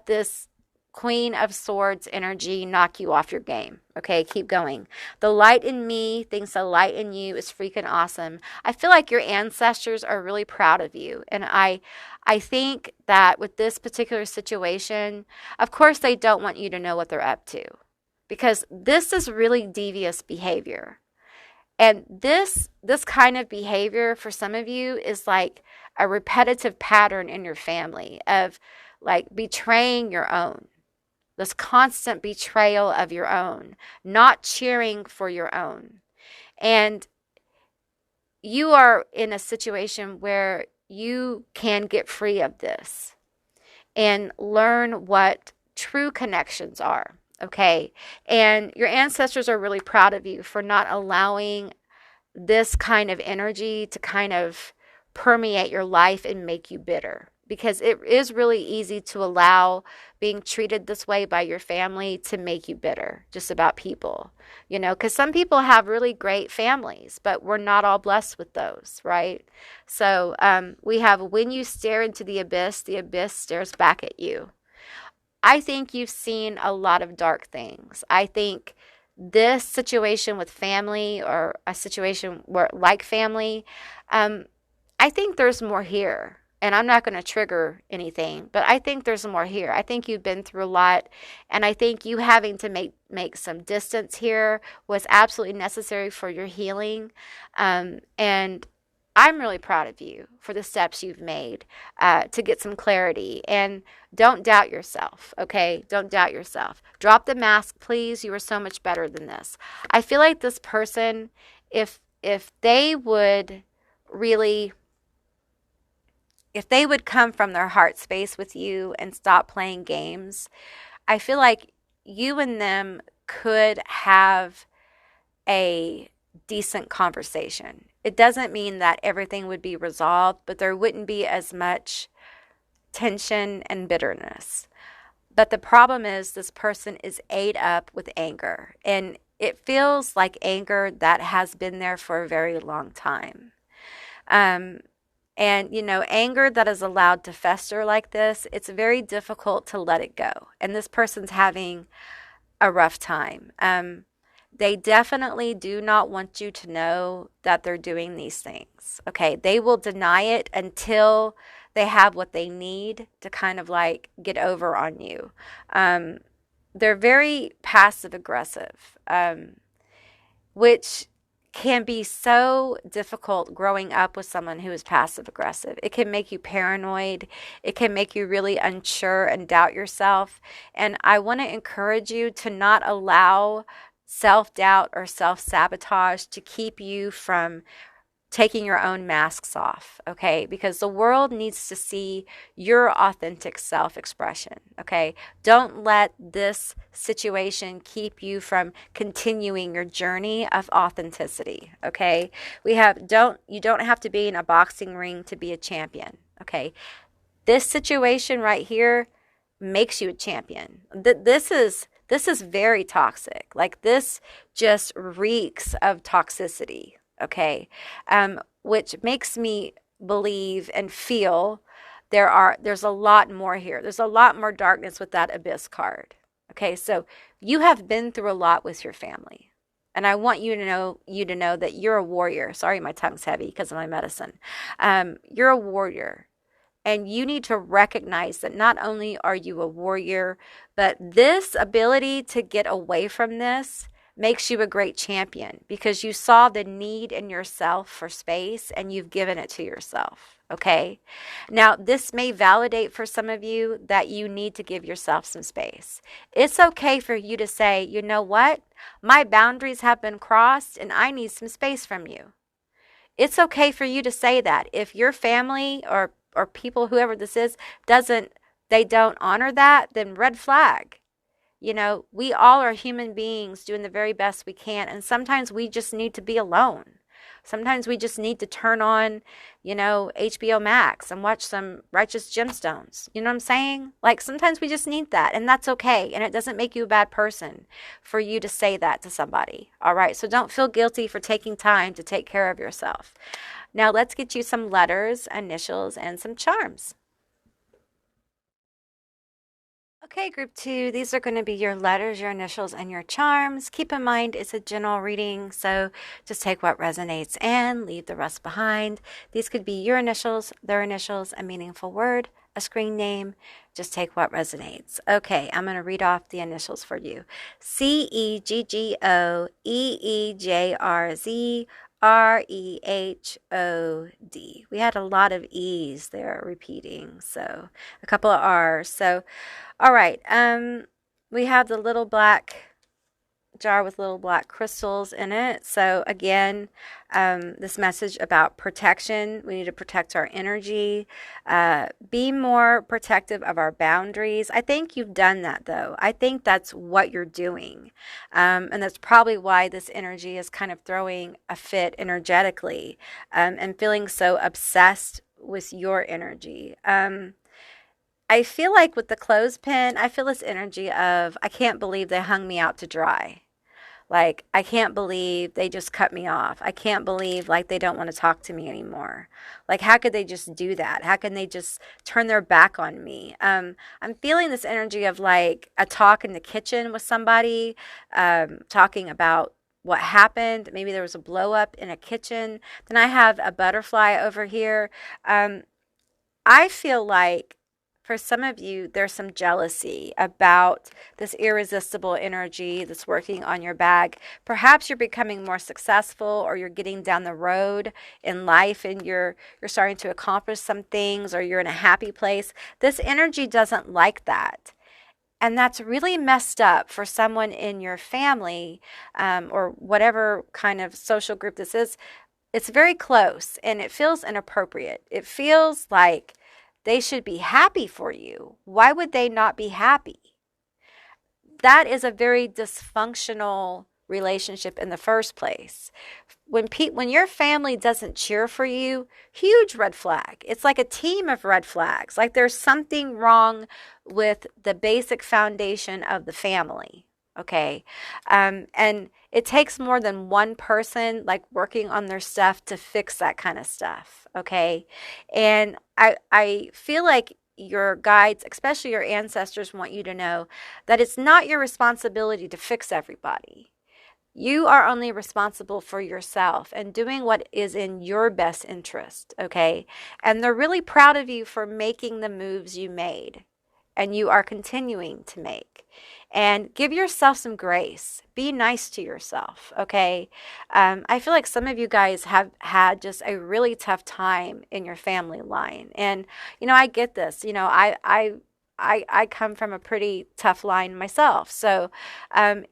this Queen of Swords energy knock you off your game. Okay, keep going. The light in me thinks the light in you is freaking awesome. I feel like your ancestors are really proud of you. And I think that with this particular situation, of course they don't want you to know what they're up to, because this is really devious behavior. And this kind of behavior for some of you is like a repetitive pattern in your family of like betraying your own. This constant betrayal of your own, not cheering for your own. And you are in a situation where you can get free of this and learn what true connections are, okay? And your ancestors are really proud of you for not allowing this kind of energy to kind of permeate your life and make you bitter. Because it is really easy to allow being treated this way by your family to make you bitter just about people, you know, because some people have really great families, but we're not all blessed with those, right? So we have when you stare into the abyss stares back at you. I think you've seen a lot of dark things. I think this situation with family or a situation where like family, I think there's more here. And I'm not going to trigger anything, but I think there's more here. I think you've been through a lot, and I think you having to make some distance here was absolutely necessary for your healing. And I'm really proud of you for the steps you've made to get some clarity. And don't doubt yourself, okay? Don't doubt yourself. Drop the mask, please. You are so much better than this. I feel like this person, if they would really... if they would come from their heart space with you and stop playing games, I feel like you and them could have a decent conversation. It doesn't mean that everything would be resolved, but there wouldn't be as much tension and bitterness. But the problem is this person is ate up with anger, and it feels like anger that has been there for a very long time. And, you know, anger that is allowed to fester like this, it's very difficult to let it go. And this person's having a rough time. They definitely do not want you to know that they're doing these things. Okay, they will deny it until they have what they need to kind of like get over on you. They're very passive aggressive, which can be so difficult growing up with someone who is passive aggressive. It can make you paranoid. It can make you really unsure and doubt yourself. And I want to encourage you to not allow self-doubt or self-sabotage to keep you from taking your own masks off, okay? Because the world needs to see your authentic self-expression, okay? Don't let this situation keep you from continuing your journey of authenticity, okay? You don't have to be in a boxing ring to be a champion, okay? This situation right here makes you a champion. This is very toxic. Like, this just reeks of toxicity, okay? Which makes me believe and feel there's a lot more here. There's a lot more darkness with that abyss card. Okay, so you have been through a lot with your family. And I want you to know that you're a warrior. Sorry, my tongue's heavy because of my medicine. You're a warrior. And you need to recognize that not only are you a warrior, but this ability to get away from this makes you a great champion because you saw the need in yourself for space and you've given it to yourself. Okay. Now, this may validate for some of you that you need to give yourself some space. It's okay for you to say, you know what? My boundaries have been crossed and I need some space from you. It's okay for you to say that. If your family or people, whoever this is, they don't honor that, then red flag. You know, we all are human beings doing the very best we can. And sometimes we just need to be alone. Sometimes we just need to turn on, HBO Max and watch some Righteous Gemstones. You know what I'm saying? Like, sometimes we just need that, and that's okay. And it doesn't make you a bad person for you to say that to somebody. All right. So don't feel guilty for taking time to take care of yourself. Now let's get you some letters, initials, and some charms. Okay, group 2, these are going to be your letters, your initials, and your charms. Keep in mind it's a general reading, so just take what resonates and leave the rest behind. These could be your initials, their initials, a meaningful word, a screen name. Just take what resonates. Okay, I'm going to read off the initials for you. CEGGOEEJRZ REHOD. We had a lot of E's there repeating, so a couple of R's. So, all right. We have the little black jar with little black crystals in it. So again, this message about protection. We need to protect our energy. Be more protective of our boundaries. I think you've done that, though. I think that's what you're doing. And that's probably why this energy is kind of throwing a fit energetically, and feeling so obsessed with your energy. I feel like with the clothespin, I feel this energy of, I can't believe they hung me out to dry. Like, I can't believe they just cut me off. I can't believe, like, they don't want to talk to me anymore. Like, how could they just do that? How can they just turn their back on me? I'm feeling this energy of, like, a talk in the kitchen with somebody, talking about what happened. Maybe there was a blow up in a kitchen. Then I have a butterfly over here. I feel like for some of you, there's some jealousy about this irresistible energy that's working on your bag. Perhaps you're becoming more successful, or you're getting down the road in life and you're starting to accomplish some things, or you're in a happy place. This energy doesn't like that. And that's really messed up for someone in your family, or whatever kind of social group this is. It's very close and it feels inappropriate. It feels like they should be happy for you. Why would they not be happy? That is a very dysfunctional relationship in the first place. When your family doesn't cheer for you, huge red flag. It's like a team of red flags. Like, there's something wrong with the basic foundation of the family. Okay. And it takes more than one person, like, working on their stuff to fix that kind of stuff. Okay. And I feel like your guides, especially your ancestors, want you to know that it's not your responsibility to fix everybody. You are only responsible for yourself and doing what is in your best interest. Okay. And they're really proud of you for making the moves you made and you are continuing to make. And give yourself some grace. Be nice to yourself, okay? I feel like some of you guys have had just a really tough time in your family line. And, I get this. I come from a pretty tough line myself. So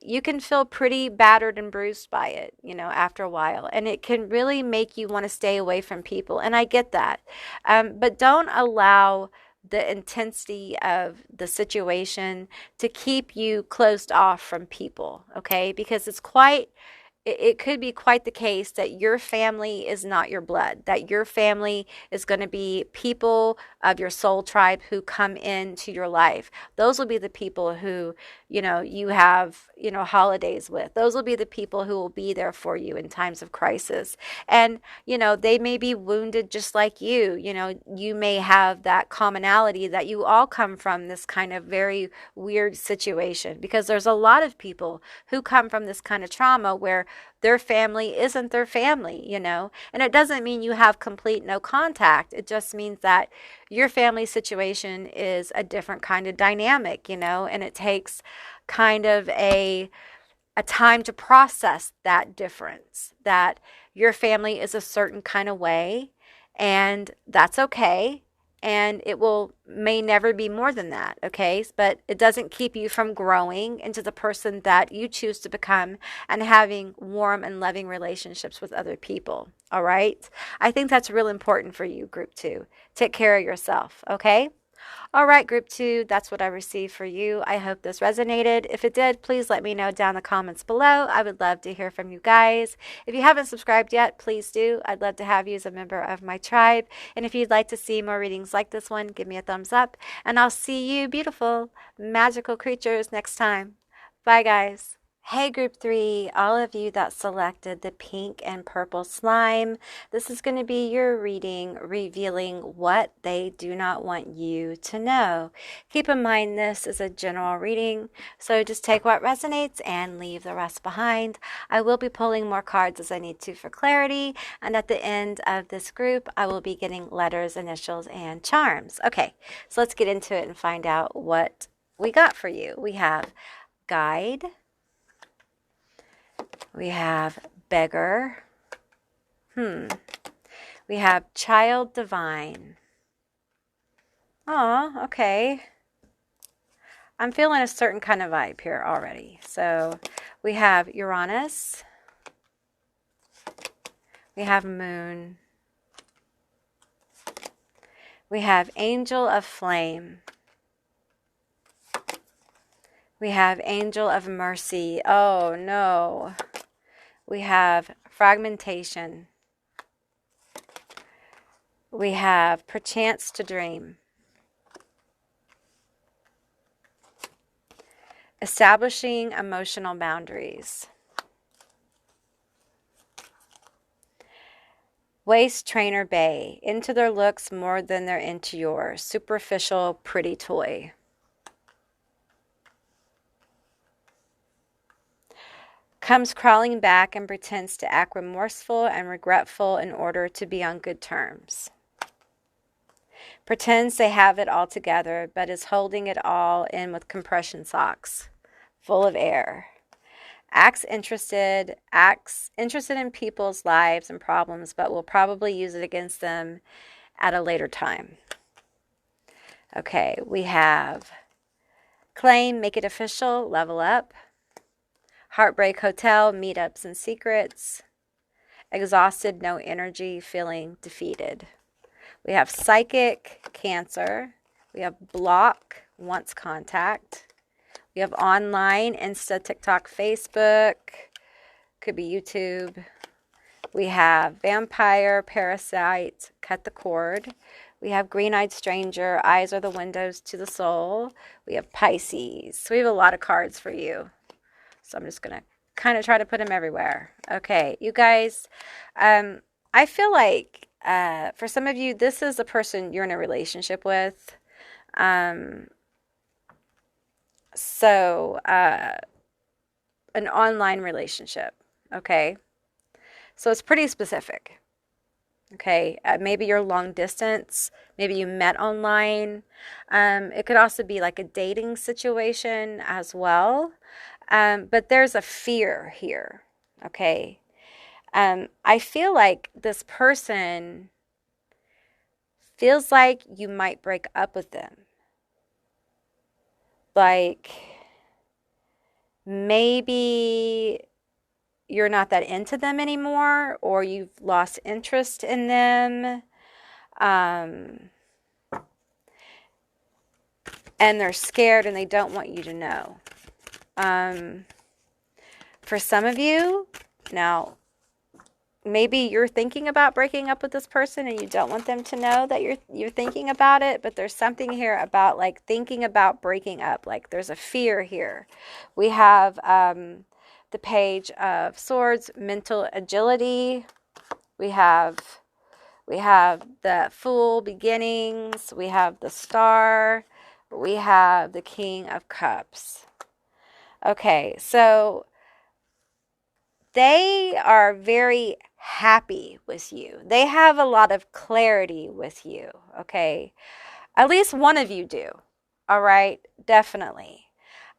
you can feel pretty battered and bruised by it, after a while. And it can really make you want to stay away from people. And I get that. But don't allow the intensity of the situation to keep you closed off from people, okay? Because it could be quite the case that your family is not your blood, that your family is going to be people of your soul tribe who come into your life. Those will be the people who, you have, holidays with. Those will be the people who will be there for you in times of crisis. And, they may be wounded just like you. You may have that commonality that you all come from this kind of very weird situation, because there's a lot of people who come from this kind of trauma where their family isn't their family, and it doesn't mean you have complete no contact. It just means that your family situation is a different kind of dynamic, and it takes kind of a time to process that difference, that your family is a certain kind of way, and that's okay. And it may never be more than that, okay? But it doesn't keep you from growing into the person that you choose to become and having warm and loving relationships with other people, all right? I think that's real important for you, Group 2. Take care of yourself, okay? All right, Group 2, that's what I received for you. I hope this resonated. If it did, please let me know down in the comments below. I would love to hear from you guys. If you haven't subscribed yet, please do. I'd love to have you as a member of my tribe. And if you'd like to see more readings like this one, give me a thumbs up. And I'll see you, beautiful, magical creatures, next time. Bye, guys. Hey, Group 3, all of you that selected the pink and purple slime, this is going to be your reading revealing what they do not want you to know. Keep in mind this is a general reading, so just take what resonates and leave the rest behind. I will be pulling more cards as I need to for clarity, and at the end of this group, I will be getting letters, initials, and charms. Okay, so let's get into it and find out what we got for you. We have guide. We have beggar. We have child divine. Oh, okay. I'm feeling a certain kind of vibe here already. So we have Uranus. We have moon. We have angel of flame. We have angel of mercy. Oh, no. We have fragmentation. We have perchance to dream. Establishing emotional boundaries. Waist trainer bay. Into their looks more than they're into yours. Superficial, pretty toy. Comes crawling back and pretends to act remorseful and regretful in order to be on good terms. Pretends they have it all together, but is holding it all in with compression socks, full of air. Acts interested in people's lives and problems, but will probably use it against them at a later time. Okay, we have claim, make it official, level up. Heartbreak Hotel, meetups and secrets. Exhausted, no energy, feeling defeated. We have psychic, Cancer. We have block, wants contact. We have online, Insta, TikTok, Facebook. Could be YouTube. We have vampire, parasite, cut the cord. We have green-eyed stranger, eyes are the windows to the soul. We have Pisces. So we have a lot of cards for you. So I'm just going to kind of try to put them everywhere. Okay, you guys, I feel like for some of you, this is the person you're in a relationship with. So an online relationship, okay? So it's pretty specific, okay? Maybe you're long distance. Maybe you met online. It could also be like a dating situation as well. But there's a fear here, okay? I feel like this person feels like you might break up with them. like maybe you're not that into them anymore, or you've lost interest in them. And they're scared and they don't want you to know. For some of you, now, maybe you're thinking about breaking up with this person and you don't want them to know that you're thinking about it, but there's something here about like thinking about breaking up. Like there's a fear here. We have the Page of Swords, mental agility. We have the Fool, beginnings. We have the Star. We have the King of Cups. Okay, so they are very happy with you. They have a lot of clarity with you, okay? At least one of you do, all right? Definitely.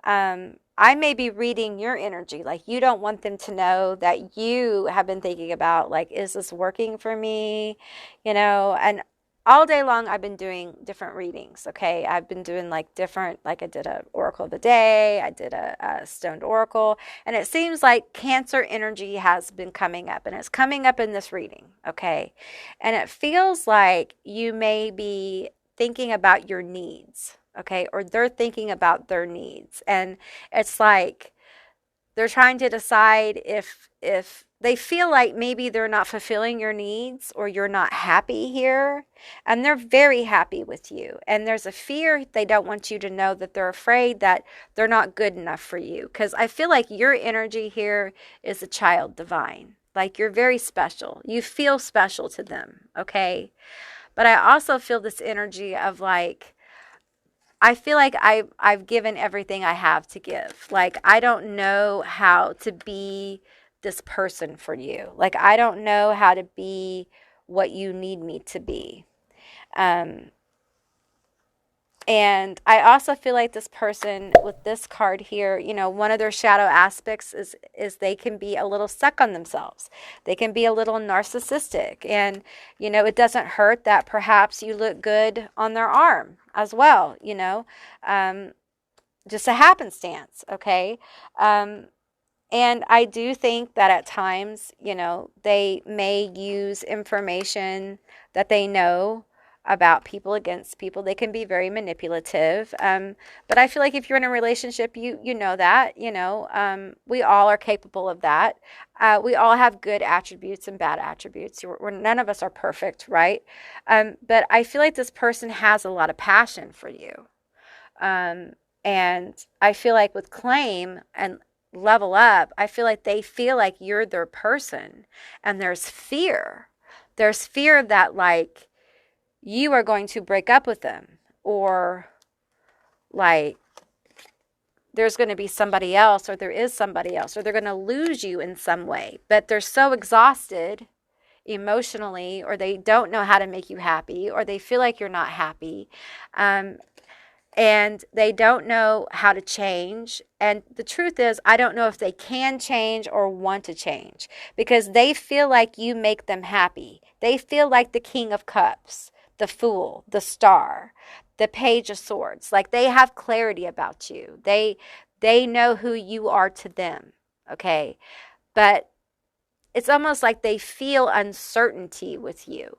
I may be reading your energy. Like you don't want them to know that you have been thinking about, like, is this working for me? And all day long I've been doing different readings, okay? I've been doing like different, like I did a Oracle of the Day, I did a Stoned Oracle, and it seems like Cancer energy has been coming up, and it's coming up in this reading, okay? And it feels like you may be thinking about your needs, okay? Or they're thinking about their needs. And it's like they're trying to decide if they feel like maybe they're not fulfilling your needs or you're not happy here. And they're very happy with you. And there's a fear they don't want you to know, that they're afraid that they're not good enough for you. Because I feel like your energy here is a child divine. Like you're very special. You feel special to them, okay? But I also feel this energy of like, I feel like I've given everything I have to give. Like, I don't know how to be this person for you. Like, I don't know how to be what you need me to be. And I also feel like this person with this card here, one of their shadow aspects is they can be a little stuck on themselves. They can be a little narcissistic. And, it doesn't hurt that perhaps you look good on their arm as well, just a happenstance, okay? And I do think that at times, they may use information that they know about people against people. They can be very manipulative. But I feel like if you're in a relationship, you know that, we all are capable of that. We all have good attributes and bad attributes. None of us are perfect, right? But I feel like this person has a lot of passion for you. And I feel like with Claim and Level Up, I feel like they feel like you're their person. And there's fear. There's fear that like, you are going to break up with them, or like there's going to be somebody else, or there is somebody else, or they're going to lose you in some way. But they're so exhausted emotionally, or they don't know how to make you happy, or they feel like you're not happy. And they don't know how to change. And the truth is, I don't know if they can change or want to change, because they feel like you make them happy. They feel like the King of Cups, the Fool, the Star, the Page of Swords. Like they have clarity about you. They know who you are to them, okay? But it's almost like they feel uncertainty with you,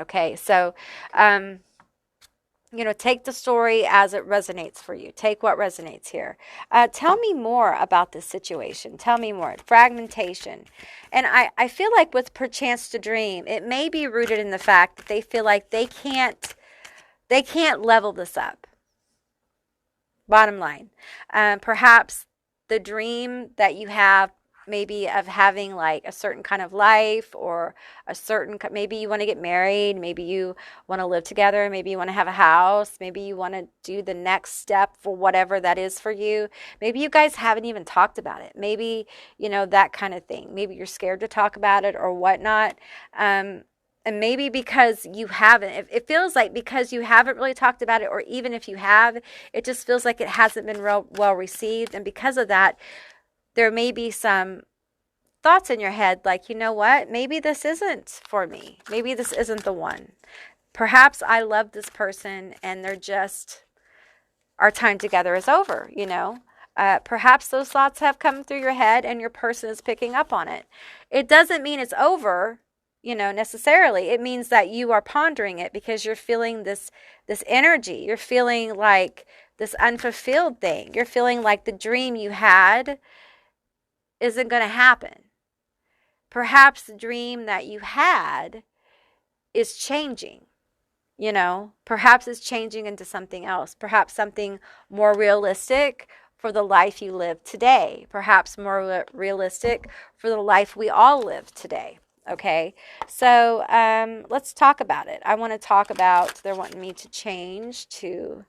okay? So, take the story as it resonates for you. Take what resonates here. Tell me more about this situation. Tell me more. Fragmentation. And I feel like with Perchance to Dream, it may be rooted in the fact that they feel like they can't level this up. Bottom line. Perhaps the dream that you have, maybe of having like a certain kind of life, or maybe you want to get married, maybe you want to live together, maybe you want to have a house, maybe you want to do the next step for whatever that is for you. Maybe you guys haven't even talked about it. Maybe, that kind of thing. Maybe you're scared to talk about it or whatnot. And maybe because you haven't, it feels like because you haven't really talked about it, or even if you have, it just feels like it hasn't been well received. And because of that, there may be some thoughts in your head like, you know what, maybe this isn't for me. Maybe this isn't the one. Perhaps I love this person and they're just our time together is over, you know. Perhaps those thoughts have come through your head and your person is picking up on it. It doesn't mean it's over, you know, necessarily. It means that you are pondering it because you're feeling this energy. You're feeling like this unfulfilled thing. You're feeling like the dream you had isn't going to happen. Perhaps the dream that you had is changing. You know, perhaps it's changing into something else, perhaps something more realistic for the life you live today, perhaps more realistic for the life we all live today. Okay, so let's talk about it. I want to talk about, they're wanting me to change to,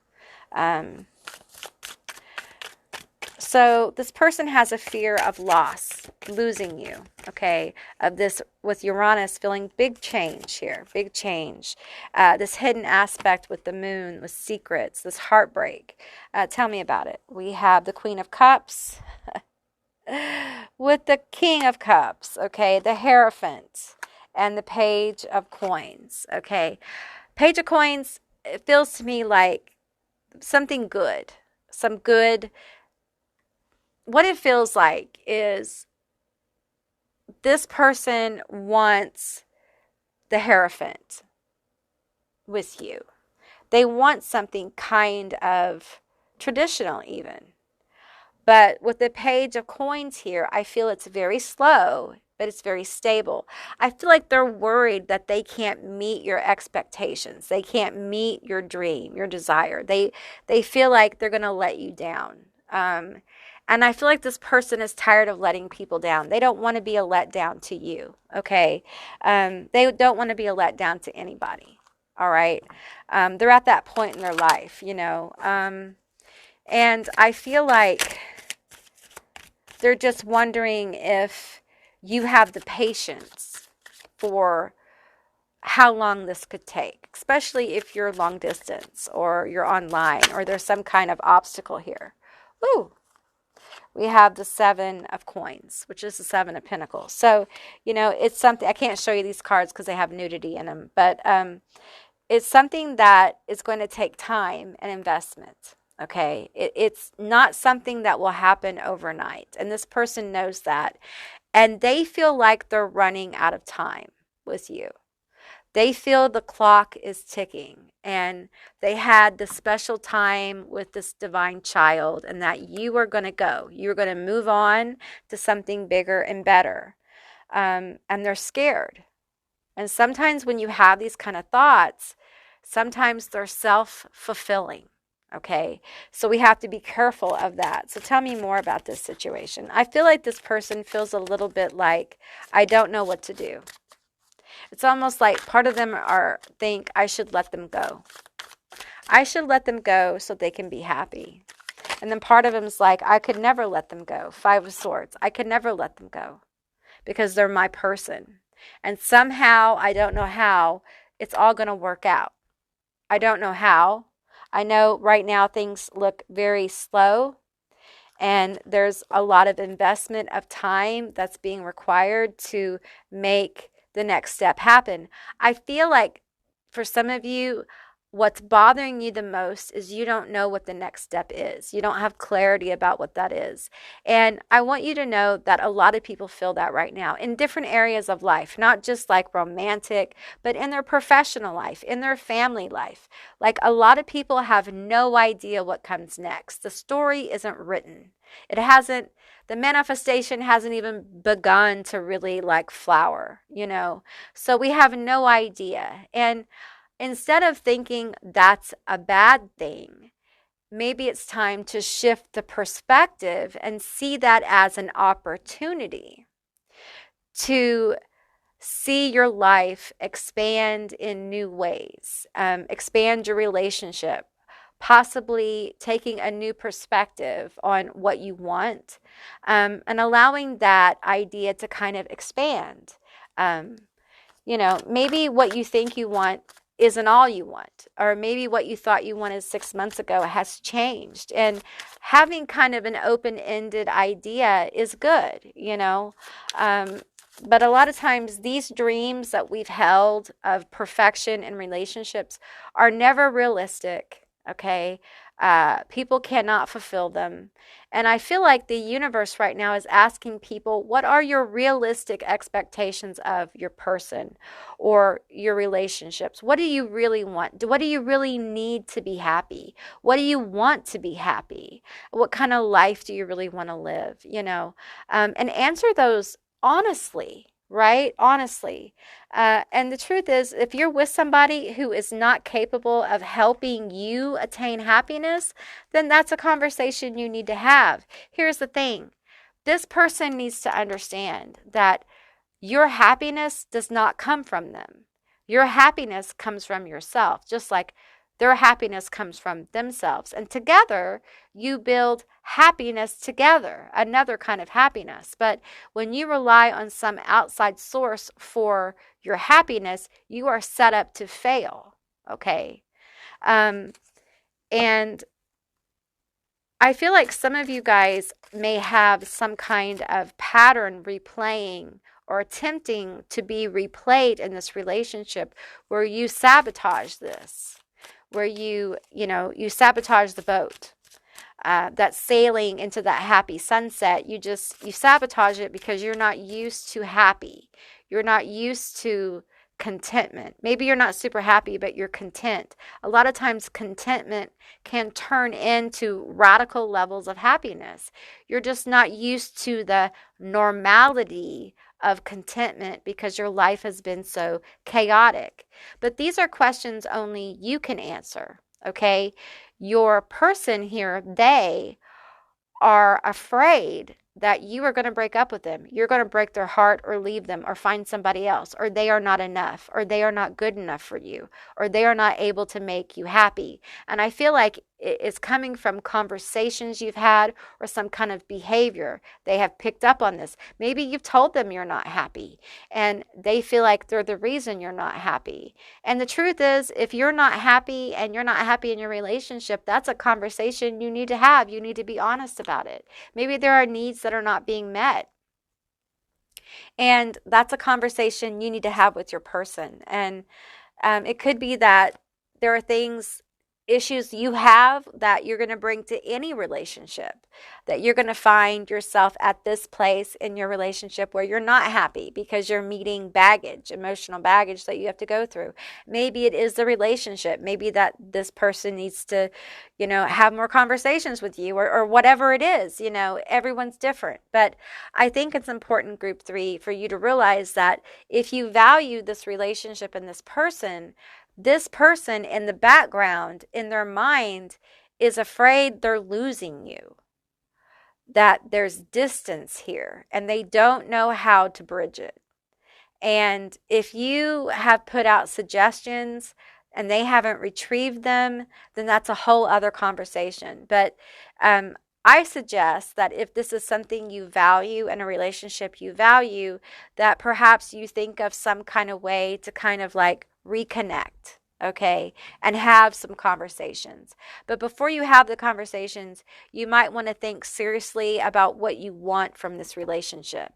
so this person has a fear of loss, losing you, okay, of this, with Uranus feeling big change here, big change. This hidden aspect with the moon, with secrets, this heartbreak. Tell me about it. We have the Queen of Cups with the King of Cups, okay, the Hierophant, and the Page of Coins, okay. Page of Coins, it feels to me like something good, some good. What it feels like is this person wants the Hierophant with you. They want something kind of traditional even. But with the Page of Coins here, I feel it's very slow, but it's very stable. I feel like they're worried that they can't meet your expectations. They can't meet your dream, your desire. They feel like they're going to let you down. And I feel like this person is tired of letting people down. They don't want to be a letdown to you, okay? They don't want to be a letdown to anybody, all right? They're at that point in their life, you know. And I feel like they're just wondering if you have the patience for how long this could take, especially if you're long distance or you're online or there's some kind of obstacle here. Ooh. We have the Seven of Coins, which is the Seven of Pentacles. So, you know, it's something, I can't show you these cards because they have nudity in them, but it's something that is going to take time and investment, okay? It's not something that will happen overnight, and this person knows that, and they feel like they're running out of time with you. They feel the clock is ticking, and they had this special time with this divine child, and that you are going to go. You're going to move on to something bigger and better. And they're scared. And sometimes when you have these kind of thoughts, sometimes they're self-fulfilling. Okay, so we have to be careful of that. So tell me more about this situation. I feel like this person feels a little bit like, I don't know what to do. It's almost like part of them think I should let them go. I should let them go so they can be happy. And then part of them is like, I could never let them go. Five of Swords. I could never let them go because they're my person. And somehow, I don't know how, it's all going to work out. I don't know how. I know right now things look very slow, and there's a lot of investment of time that's being required to make the next step happen. I feel like for some of you, what's bothering you the most is you don't know what the next step is. You don't have clarity about what that is. And I want you to know that a lot of people feel that right now in different areas of life, not just like romantic, but in their professional life, in their family life. Like a lot of people have no idea what comes next. The story isn't written. The manifestation hasn't even begun to really like flower, you know. So we have no idea. And instead of thinking that's a bad thing, maybe it's time to shift the perspective and see that as an opportunity to see your life expand in new ways, expand your relationship, possibly taking a new perspective on what you want, and allowing that idea to kind of expand. You know, maybe what you think you want isn't all you want, or maybe what you thought you wanted 6 months ago has changed. And having kind of an open-ended idea is good, you know. But a lot of times these dreams that we've held of perfection in relationships are never realistic. Okay. People cannot fulfill them. And I feel like the universe right now is asking people, what are your realistic expectations of your person or your relationships? What do you really want? What do you really need to be happy? What do you want to be happy? What kind of life do you really want to live? And answer those honestly, right? Honestly. And the truth is, if you're with somebody who is not capable of helping you attain happiness, then that's a conversation you need to have. Here's the thing. This person needs to understand that your happiness does not come from them. Your happiness comes from yourself, just like their happiness comes from themselves. And together, you build happiness together, another kind of happiness. But when you rely on some outside source for your happiness, you are set up to fail. Okay. And I feel like some of you guys may have some kind of pattern replaying or attempting to be replayed in this relationship where you sabotage this, where you sabotage the boat. That sailing into that happy sunset, you sabotage it because you're not used to happy. You're not used to contentment. Maybe you're not super happy, but you're content. A lot of times contentment can turn into radical levels of happiness. You're just not used to the normality of contentment because your life has been so chaotic. But these are questions only you can answer, okay? Your person here, they are afraid that you are going to break up with them. You're going to break their heart or leave them or find somebody else, or they are not enough, or they are not good enough for you, or they are not able to make you happy. And I feel like it's coming from conversations you've had or some kind of behavior. They have picked up on this. Maybe you've told them you're not happy and they feel like they're the reason you're not happy. And the truth is, if you're not happy and you're not happy in your relationship, that's a conversation you need to have. You need to be honest about it. Maybe there are needs that are not being met. And that's a conversation you need to have with your person. And it could be that there are issues you have that you're going to bring to any relationship, that you're going to find yourself at this place in your relationship where you're not happy because you're meeting baggage, emotional baggage that you have to go through. Maybe it is the relationship. Maybe that this person needs to, have more conversations with you or whatever it is. Everyone's different. But I think it's important, group 3, for you to realize that if you value this relationship and this person in the background, in their mind, is afraid they're losing you, that there's distance here, and they don't know how to bridge it. And if you have put out suggestions and they haven't retrieved them, then that's a whole other conversation. But I suggest that if this is something you value and a relationship you value, that perhaps you think of some kind of way to kind of like reconnect, okay, and have some conversations. But before you have the conversations, you might want to think seriously about what you want from this relationship.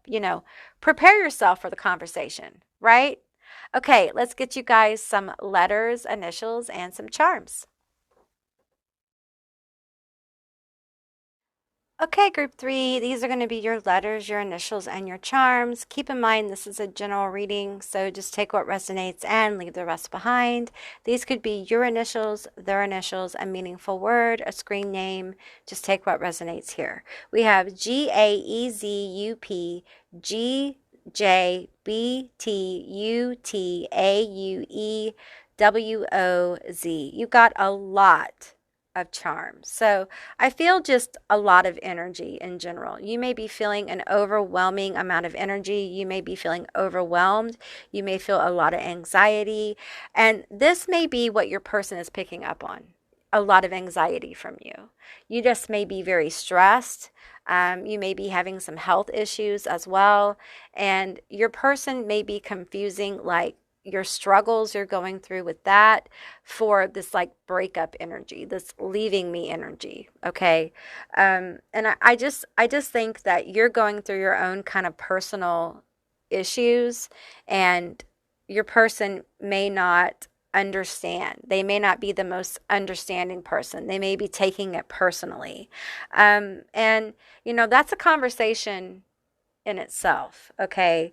Prepare yourself for the conversation, right? Okay, let's get you guys some letters, initials, and some charms. Okay, group 3, these are going to be your letters, your initials, and your charms. Keep in mind this is a general reading, so just take what resonates and leave the rest behind. These could be your initials, their initials, a meaningful word, a screen name. Just take what resonates here. We have GAEZUP, GJBTUTAUEWOZ. You got a lot of charms. So I feel just a lot of energy in general. You may be feeling an overwhelming amount of energy. You may be feeling overwhelmed. You may feel a lot of anxiety. And this may be what your person is picking up on. A lot of anxiety from you. You just may be very stressed. You may be having some health issues as well. And your person may be confusing like your struggles you're going through with that for this like breakup energy, this leaving me energy. Okay. And I just think that you're going through your own kind of personal issues, and your person may not understand. They may not be the most understanding person. They may be taking it personally. And, that's a conversation in itself. Okay.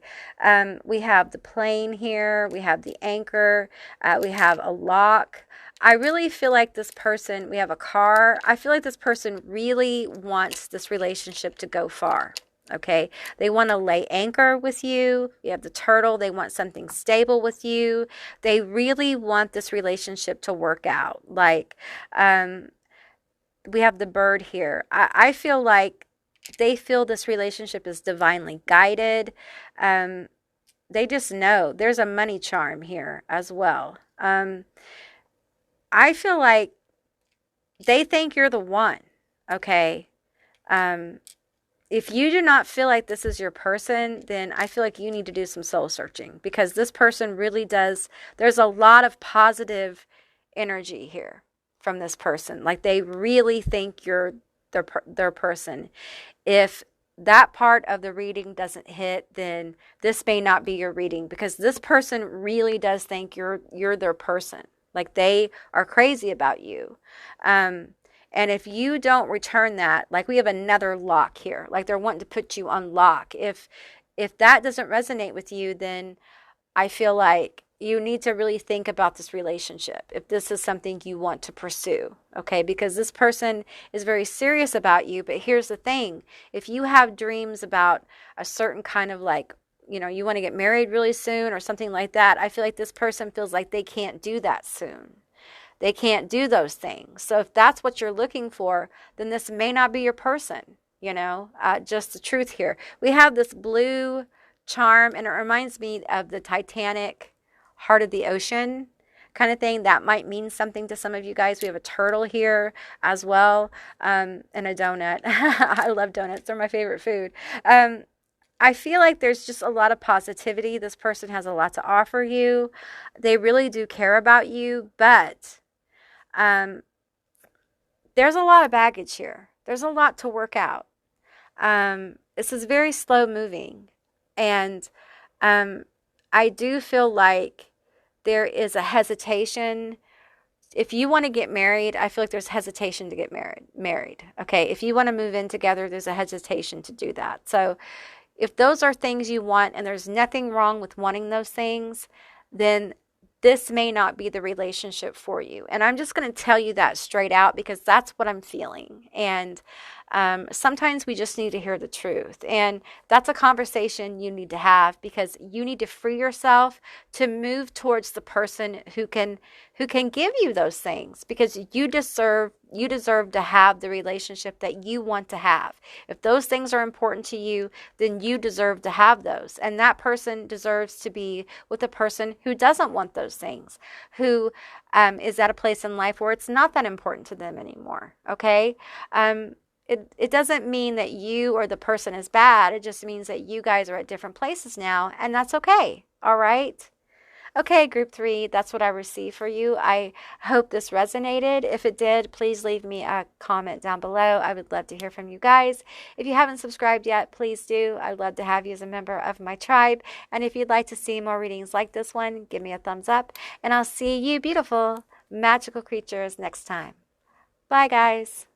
We have the plane here. We have the anchor. We have a lock. I really feel like this person, we have a car. I feel like this person really wants this relationship to go far. Okay. They want to lay anchor with you. You have the turtle. They want something stable with you. They really want this relationship to work out. Like, we have the bird here. I feel like they feel this relationship is divinely guided. They just know there's a money charm here as well. I feel like they think you're the one. Okay. If you do not feel like this is your person, then I feel like you need to do some soul searching, because this person really does. There's a lot of positive energy here from this person. Like, they really think you're their person. If that part of the reading doesn't hit, then this may not be your reading, because this person really does think you're their person. Like, they are crazy about you. And if you don't return that, like, we have another lock here, like they're wanting to put you on lock. If that doesn't resonate with you, then I feel like you need to really think about this relationship, if this is something you want to pursue. Okay, because this person is very serious about you. But here's the thing: if you have dreams about a certain kind of, like, you want to get married really soon or something like that, I feel like this person feels like they can't do that soon. They can't do those things. So if that's what you're looking for, then this may not be your person. Just the truth here. We have this blue charm, and it reminds me of the Titanic, heart of the ocean kind of thing. That might mean something to some of you guys. We have a turtle here as well, and a donut. I love donuts. They're my favorite food. I feel like there's just a lot of positivity. This person has a lot to offer you. They really do care about you, but there's a lot of baggage here. There's a lot to work out. This is very slow moving. And I do feel like there is a hesitation. If you want to get married, I feel like there's hesitation to get married. Okay. If you want to move in together, there's a hesitation to do that. So if those are things you want, and there's nothing wrong with wanting those things, then this may not be the relationship for you. And I'm just going to tell you that straight out, because that's what I'm feeling. And sometimes we just need to hear the truth. And that's a conversation you need to have, because you need to free yourself to move towards the person who can give you those things, because you deserve to have the relationship that you want to have. If those things are important to you, then you deserve to have those. And that person deserves to be with a person who doesn't want those things, who is at a place in life where it's not that important to them anymore. Okay? It doesn't mean that you or the person is bad. It just means that you guys are at different places now, and that's okay. All right? Okay, group 3, that's what I received for you. I hope this resonated. If it did, please leave me a comment down below. I would love to hear from you guys. If you haven't subscribed yet, please do. I'd love to have you as a member of my tribe. And if you'd like to see more readings like this one, give me a thumbs up. And I'll see you beautiful, magical creatures next time. Bye, guys.